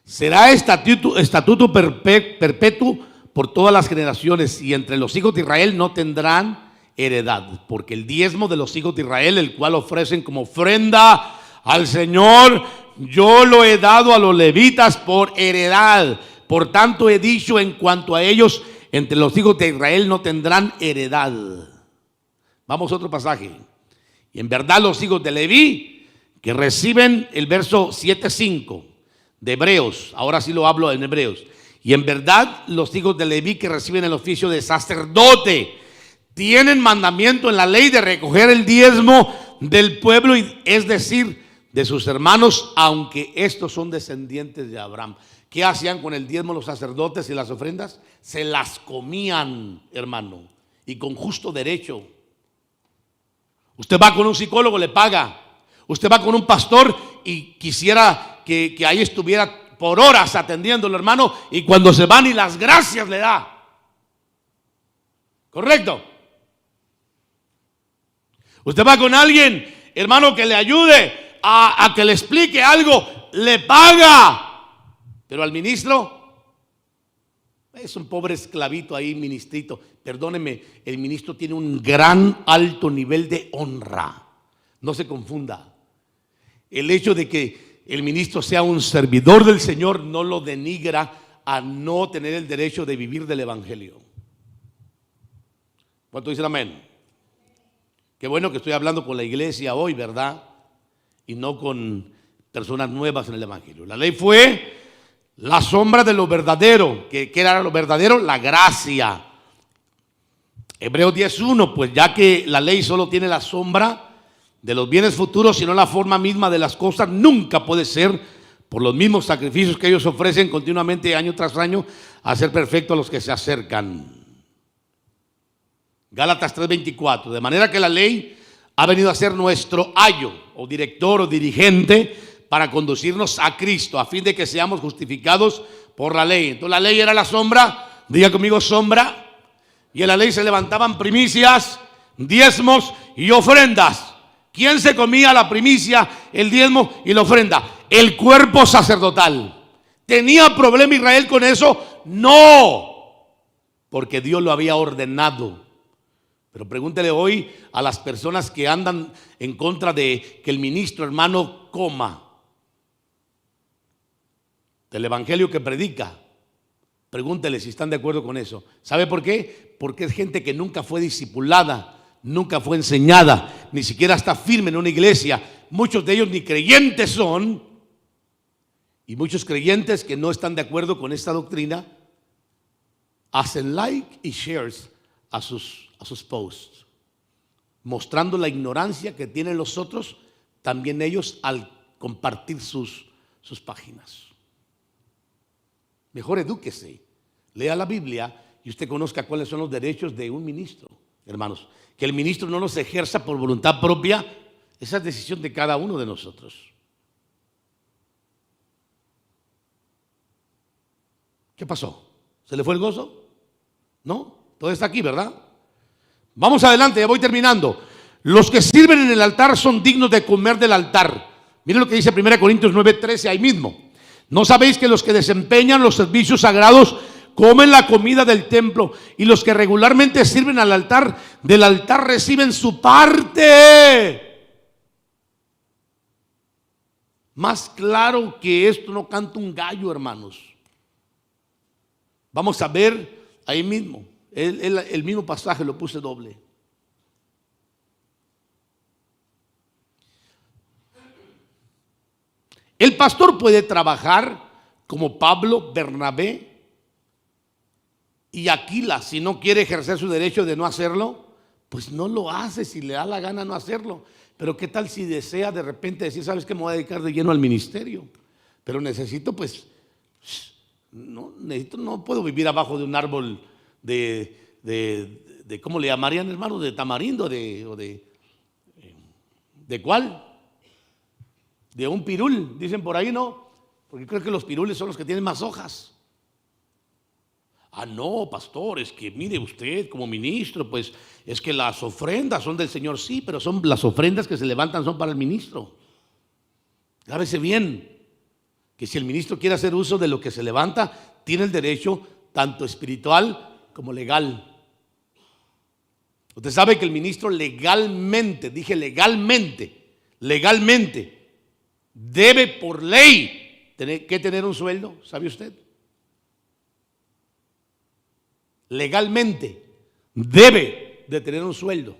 Será estatuto perpetuo por todas las generaciones, y entre los hijos de Israel no tendrán heredad, porque el diezmo de los hijos de Israel, el cual ofrecen como ofrenda al Señor, yo lo he dado a los levitas por heredad. Por tanto he dicho en cuanto a ellos, entre los hijos de Israel no tendrán heredad. Vamos a otro pasaje. Y en verdad los hijos de Leví, que reciben el verso 7:5 de Hebreos, ahora sí lo hablo en Hebreos. Y en verdad los hijos de Leví que reciben el oficio de sacerdote tienen mandamiento en la ley de recoger el diezmo del pueblo, es decir, de sus hermanos, aunque estos son descendientes de Abraham. ¿Qué hacían con el diezmo los sacerdotes y las ofrendas? Se las comían, hermano, y con justo derecho. Usted va con un psicólogo, le paga. Usted va con un pastor y quisiera que ahí estuviera por horas atendiéndolo, hermano, y cuando se van y las gracias le da. ¿Correcto? Usted va con alguien, hermano, que le ayude a que le explique algo, le paga. Pero al ministro es un pobre esclavito ahí, ministrito. Perdóneme, el ministro tiene un gran alto nivel de honra. No se confunda. El hecho de que el ministro sea un servidor del Señor no lo denigra a no tener el derecho de vivir del evangelio. ¿Cuánto dicen amén? Qué bueno que estoy hablando con la iglesia hoy, ¿verdad? Y no con personas nuevas en el Evangelio. La ley fue la sombra de lo verdadero. ¿Qué era lo verdadero? La gracia. Hebreos 10:1, pues ya que la ley solo tiene la sombra de los bienes futuros, sino la forma misma de las cosas, nunca puede ser, por los mismos sacrificios que ellos ofrecen continuamente año tras año, hacer perfecto a los que se acercan. Gálatas 3:24, de manera que la ley ha venido a ser nuestro ayo, o director o dirigente, para conducirnos a Cristo, a fin de que seamos justificados por la ley. Entonces la ley era la sombra, diga conmigo sombra, y en la ley se levantaban primicias, diezmos y ofrendas. ¿Quién se comía la primicia, el diezmo y la ofrenda? El cuerpo sacerdotal. ¿Tenía problema Israel con eso? No, porque Dios lo había ordenado. Pero pregúntele hoy a las personas que andan en contra de que el ministro, hermano, coma del evangelio que predica. Pregúntele si están de acuerdo con eso. ¿Sabe por qué? Porque es gente que nunca fue discipulada, nunca fue enseñada, ni siquiera está firme en una iglesia. Muchos de ellos ni creyentes son, y muchos creyentes que no están de acuerdo con esta doctrina hacen like y shares a sus posts, mostrando la ignorancia que tienen los otros, también ellos al compartir sus páginas. Mejor edúquese, lea la Biblia y usted conozca cuáles son los derechos de un ministro, hermanos. Que el ministro no los ejerza por voluntad propia, esa es decisión de cada uno de nosotros. ¿Qué pasó? ¿Se le fue el gozo? ¿No? Todo está aquí, ¿verdad? Vamos adelante, ya voy terminando. Los que sirven en el altar son dignos de comer del altar. Miren lo que dice 1 Corintios 9:13 ahí mismo. ¿No sabéis que los que desempeñan los servicios sagrados comen la comida del templo, y los que regularmente sirven al altar, del altar reciben su parte? Más claro que esto no canta un gallo, hermanos. Vamos a ver ahí mismo, el mismo pasaje lo puse doble. El pastor puede trabajar como Pablo, Bernabé y Aquila. Si no quiere ejercer su derecho de no hacerlo, pues no lo hace, si le da la gana no hacerlo. Pero qué tal si desea de repente decir, sabes que me voy a dedicar de lleno al ministerio, pero necesito no puedo vivir abajo de un árbol de ¿cómo le llamarían, hermano? De tamarindo, ¿de cuál? De un pirul, dicen por ahí, ¿no? Porque creo que los pirules son los que tienen más hojas. Ah, no, pastor, es que mire usted como ministro, pues es que las ofrendas son del Señor. Sí, pero son las ofrendas que se levantan son para el ministro. Grábese bien que si el ministro quiere hacer uso de lo que se levanta, tiene el derecho tanto espiritual como legal. Usted sabe que el ministro legalmente, dije legalmente, debe por ley tener un sueldo, ¿sabe usted? Legalmente debe de tener un sueldo.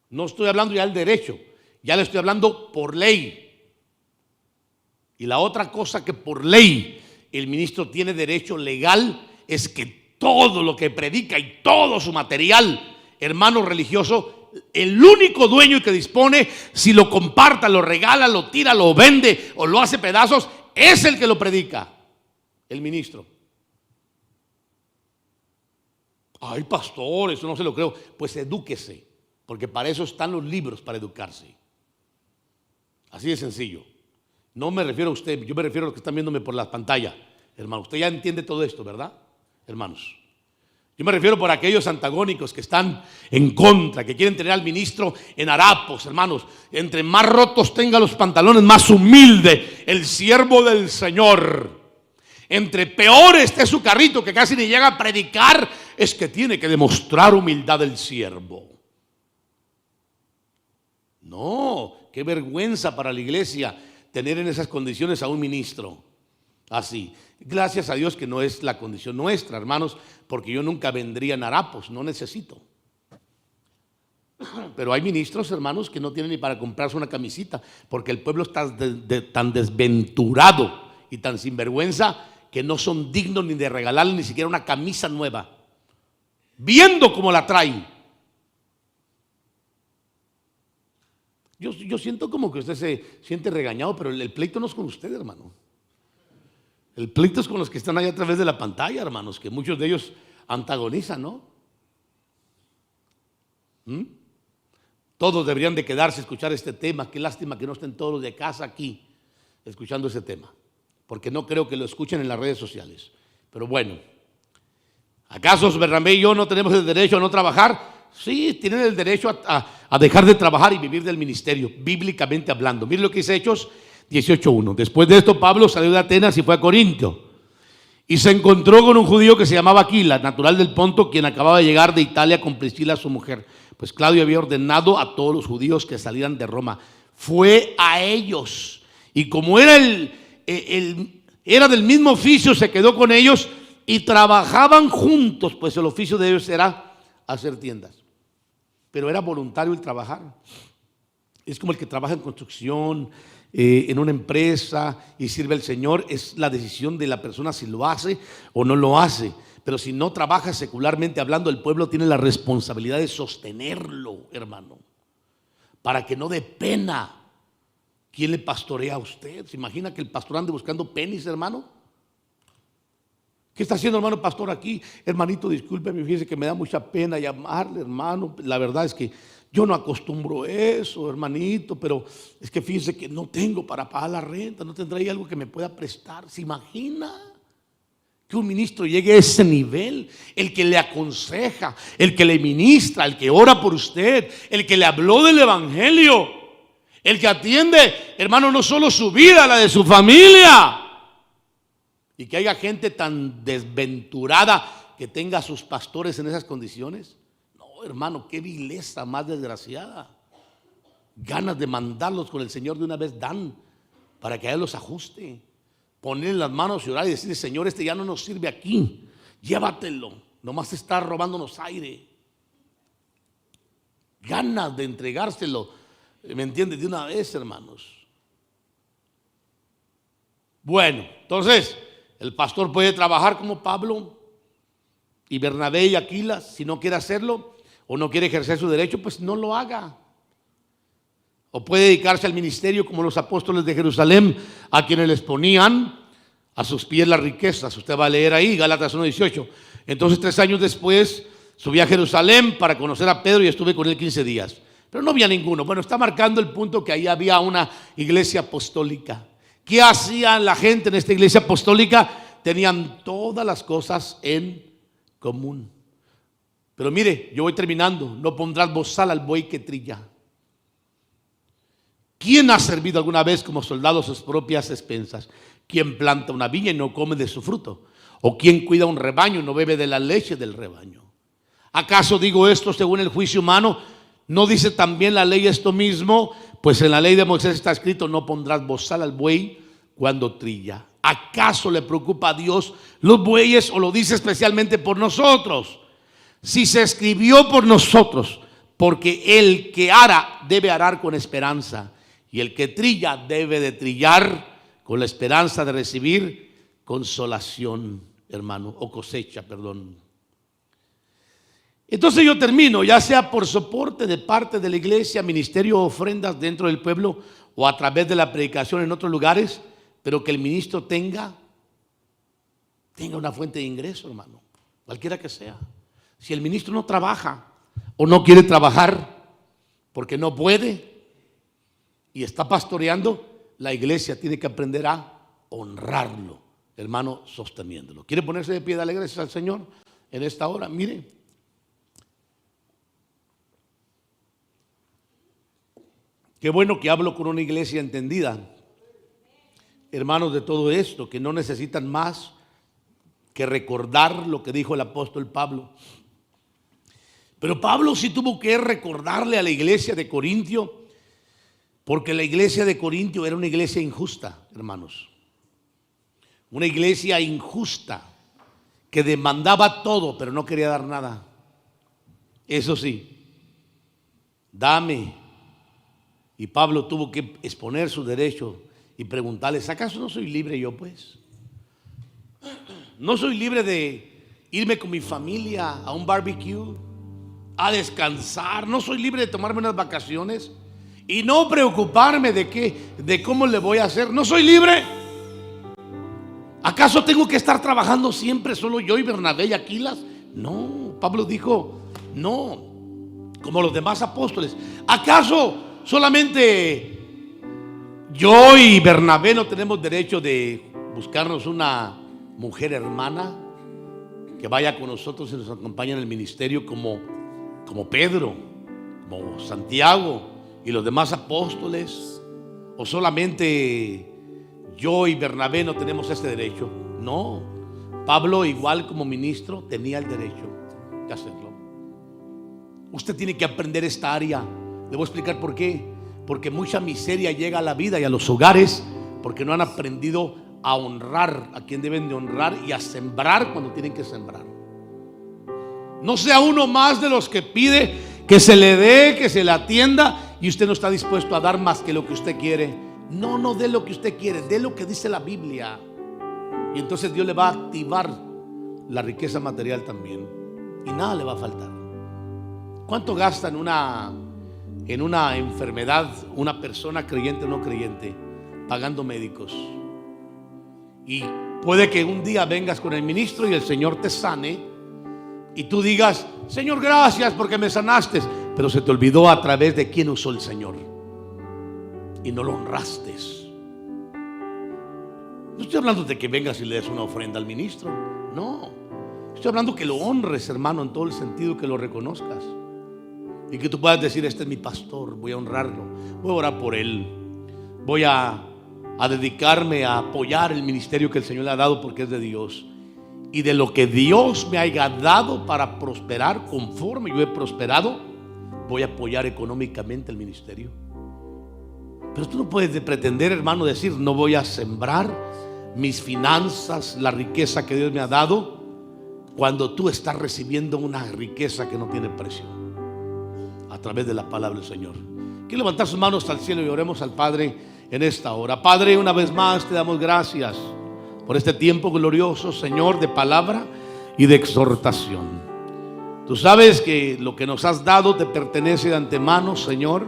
No estoy hablando ya del derecho, ya le estoy hablando por ley. Y la otra cosa que por ley el ministro tiene derecho legal es que todo lo que predica y todo su material, hermano religioso, el único dueño que dispone, si lo comparta, lo regala, lo tira, lo vende o lo hace pedazos, es el que lo predica, el ministro. Ay, pastor, eso no se lo creo. Pues edúquese, porque para eso están los libros, para educarse. Así de sencillo. No me refiero a usted, yo me refiero a los que están viéndome por la pantalla. Hermano, usted ya entiende todo esto, ¿verdad? Hermanos, yo me refiero por aquellos antagónicos que están en contra, que quieren tener al ministro en harapos, hermanos. Entre más rotos tenga los pantalones, más humilde el siervo del Señor. Entre peor esté su carrito, que casi ni llega a predicar, es que tiene que demostrar humildad el siervo. No, qué vergüenza para la iglesia tener en esas condiciones a un ministro así. Gracias a Dios que no es la condición nuestra, hermanos, porque yo nunca vendría en harapos, no necesito. Pero hay ministros, hermanos, que no tienen ni para comprarse una camisita, porque el pueblo está tan desventurado y tan sinvergüenza que no son dignos ni de regalarle ni siquiera una camisa nueva, viendo cómo la traen. Yo siento como que usted se siente regañado, pero el pleito no es con usted, hermano. El pleito es con los que están ahí a través de la pantalla, hermanos, que muchos de ellos antagonizan, ¿no? Todos deberían de quedarse a escuchar este tema. Qué lástima que no estén todos los de casa aquí escuchando ese tema, porque no creo que lo escuchen en las redes sociales. Pero bueno, ¿acaso Bernabé y yo no tenemos el derecho a no trabajar? Sí, tienen el derecho a dejar de trabajar y vivir del ministerio, bíblicamente hablando. Miren lo que dice Hechos 18:1. Después de esto, Pablo salió de Atenas y fue a Corinto. Y se encontró con un judío que se llamaba Aquila, natural del Ponto, quien acababa de llegar de Italia con Priscila, su mujer. Pues Claudio había ordenado a todos los judíos que salieran de Roma. Fue a ellos. Y como era era del mismo oficio, se quedó con ellos y trabajaban juntos, pues el oficio de ellos era hacer tiendas. Pero era voluntario el trabajar. Es como el que trabaja en construcción, en una empresa y sirve al Señor. Es la decisión de la persona si lo hace o no lo hace. Pero si no trabaja secularmente hablando, el pueblo tiene la responsabilidad de sostenerlo, hermano, para que no dé pena. ¿Quién le pastorea a usted? ¿Se imagina que el pastor ande buscando penis, hermano? ¿Qué está haciendo, hermano pastor, aquí? Hermanito, discúlpeme, fíjese que me da mucha pena llamarle, hermano. La verdad es que yo no acostumbro eso, hermanito, pero es que fíjese que no tengo para pagar la renta, no tendré ahí algo que me pueda prestar. ¿Se imagina que un ministro llegue a ese nivel? El que le aconseja, el que le ministra, el que ora por usted, el que le habló del evangelio, el que atiende, hermano, no solo su vida, la de su familia. Y que haya gente tan desventurada que tenga a sus pastores en esas condiciones. No, hermano, qué vileza más desgraciada. Ganas de mandarlos con el Señor de una vez dan, para que a Él los ajuste. Ponerle las manos y orar y decirle: Señor, este ya no nos sirve aquí, llévatelo, nomás está robándonos aire. Ganas de entregárselo, ¿me entiendes? De una vez, hermanos. Bueno, entonces el pastor puede trabajar como Pablo y Bernabé y Aquila. Si no quiere hacerlo o no quiere ejercer su derecho, pues no lo haga. O puede dedicarse al ministerio como los apóstoles de Jerusalén, a quienes les ponían a sus pies las riquezas. Usted va a leer ahí Gálatas 1:18. Entonces 3 años después subí a Jerusalén para conocer a Pedro y estuve con él 15 días. Pero no había ninguno. Bueno, está marcando el punto que ahí había una iglesia apostólica. ¿Qué hacía la gente en esta iglesia apostólica? Tenían todas las cosas en común. Pero mire, yo voy terminando. No pondrás bozal al buey que trilla. ¿Quién ha servido alguna vez como soldado a sus propias expensas? ¿Quién planta una viña y no come de su fruto? ¿O quién cuida un rebaño y no bebe de la leche del rebaño? ¿Acaso digo esto según el juicio humano? ¿No dice también la ley esto mismo? Pues en la ley de Moisés está escrito: no pondrás bozal al buey cuando trilla. ¿Acaso le preocupa a Dios los bueyes, o lo dice especialmente por nosotros? Si se escribió por nosotros, porque el que ara debe arar con esperanza, y el que trilla debe de trillar con la esperanza de recibir consolación, hermano, o cosecha, perdón. Entonces yo termino, ya sea por soporte de parte de la iglesia, ministerio o ofrendas dentro del pueblo, o a través de la predicación en otros lugares, pero que el ministro tenga una fuente de ingreso, hermano, cualquiera que sea. Si el ministro no trabaja o no quiere trabajar porque no puede y está pastoreando, la iglesia tiene que aprender a honrarlo, hermano, sosteniéndolo. ¿Quiere ponerse de pie, darle gracias al Señor en esta hora? Mire, qué bueno que hablo con una iglesia entendida, hermanos, de todo esto, que no necesitan más que recordar lo que dijo el apóstol Pablo. Pero Pablo sí tuvo que recordarle a la iglesia de Corintio, porque la iglesia de Corintio era una iglesia injusta, hermanos. Una iglesia injusta que demandaba todo, pero no quería dar nada. Eso sí, dame. Y Pablo tuvo que exponer su derecho y preguntarles, ¿acaso no soy libre yo pues? ¿No soy libre de irme con mi familia a un barbecue, a descansar? ¿No soy libre de tomarme unas vacaciones y no preocuparme de cómo le voy a hacer? ¿No soy libre? ¿Acaso tengo que estar trabajando siempre solo yo y Bernabé y Aquilas? No, Pablo dijo, no, como los demás apóstoles. ¿Acaso solamente yo y Bernabé no tenemos derecho de buscarnos una mujer hermana que vaya con nosotros y nos acompañe en el ministerio como Pedro, como Santiago y los demás apóstoles? ¿O solamente yo y Bernabé no tenemos ese derecho? No, Pablo, igual como ministro, tenía el derecho de hacerlo. Usted tiene que aprender esta área. Le voy a explicar por qué. Porque mucha miseria llega a la vida y a los hogares porque no han aprendido a honrar a quien deben de honrar y a sembrar cuando tienen que sembrar. No sea uno más de los que pide que se le dé, que se le atienda, y usted no está dispuesto a dar más que lo que usted quiere. No dé lo que usted quiere, dé lo que dice la Biblia. Y entonces Dios le va a activar la riqueza material también. Y nada le va a faltar. ¿Cuánto gasta en una enfermedad una persona creyente o no creyente pagando médicos? Y puede que un día vengas con el ministro y el Señor te sane y tú digas, Señor, gracias porque me sanaste, pero se te olvidó a través de quién usó el Señor y no lo honraste. No estoy hablando de que vengas y le des una ofrenda al ministro, no, estoy hablando que lo honres, hermano, en todo el sentido, que lo reconozcas y que tú puedas decir, este es mi pastor, voy a honrarlo, voy a orar por él, voy a dedicarme a apoyar el ministerio que el Señor le ha dado porque es de Dios. Y de lo que Dios me haya dado para prosperar, conforme yo he prosperado, voy a apoyar económicamente el ministerio. Pero tú no puedes pretender, hermano, decir, no voy a sembrar mis finanzas, la riqueza que Dios me ha dado, cuando tú estás recibiendo una riqueza que no tiene precio a través de la palabra del Señor. Quiero levantar sus manos al cielo y oremos al Padre en esta hora. Padre, una vez más te damos gracias por este tiempo glorioso, Señor, de palabra y de exhortación. Tú sabes que lo que nos has dado te pertenece de antemano, Señor,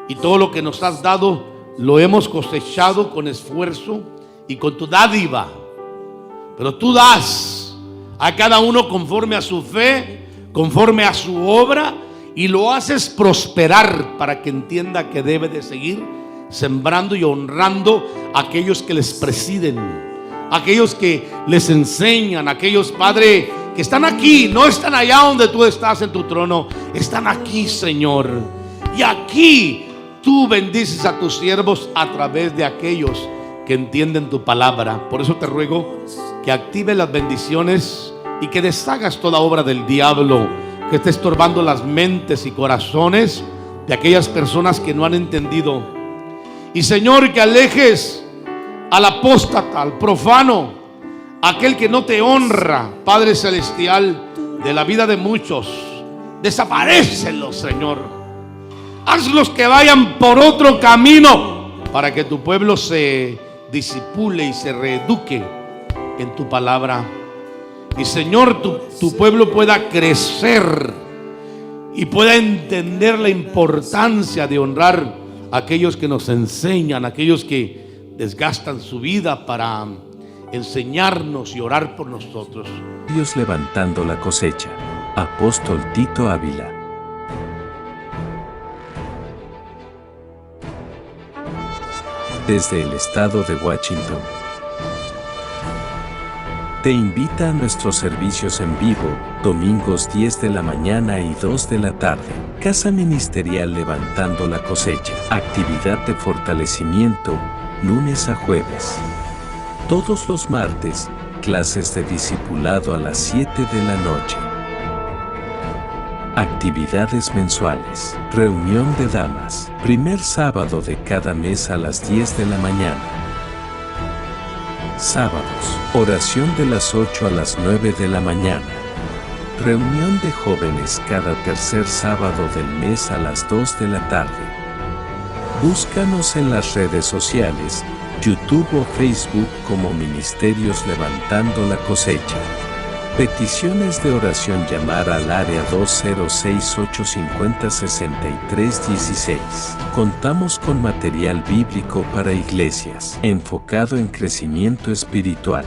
y todo lo que nos has dado lo hemos cosechado con esfuerzo y con tu dádiva. Pero tú das a cada uno conforme a su fe, conforme a su obra, y lo haces prosperar para que entienda que debe de seguir sembrando y honrando a aquellos que les presiden, aquellos que les enseñan, aquellos, Padre, que están aquí, no están allá donde tú estás en tu trono, están aquí, Señor. Y aquí tú bendices a tus siervos a través de aquellos que entienden tu palabra. Por eso te ruego que active las bendiciones y que deshagas toda obra del diablo que esté estorbando las mentes y corazones de aquellas personas que no han entendido. Y Señor, que alejes al apóstata, al profano, aquel que no te honra, Padre celestial, de la vida de muchos. Desaparécelos, Señor. Hazlos que vayan por otro camino para que tu pueblo se disipule y se reeduque en tu palabra. Y Señor, tu pueblo pueda crecer y pueda entender la importancia de honrar a aquellos que nos enseñan, aquellos que desgastan su vida para enseñarnos y orar por nosotros. Dios levantando la cosecha. Apóstol Tito Ávila. Desde el estado de Washington, te invita a nuestros servicios en vivo, domingos 10 de la mañana y 2 de la tarde. Casa Ministerial Levantando la Cosecha. Actividad de fortalecimiento, lunes a jueves. Todos los martes, clases de discipulado a las 7 de la noche. Actividades mensuales. Reunión de damas. Primer sábado de cada mes a las 10 de la mañana. Sábados. Oración de las 8 a las 9 de la mañana. Reunión de jóvenes cada tercer sábado del mes a las 2 de la tarde. Búscanos en las redes sociales, YouTube o Facebook como Ministerios Levantando la Cosecha. Peticiones de oración: llamar al área 206-850-6316. Contamos con material bíblico para iglesias, enfocado en crecimiento espiritual.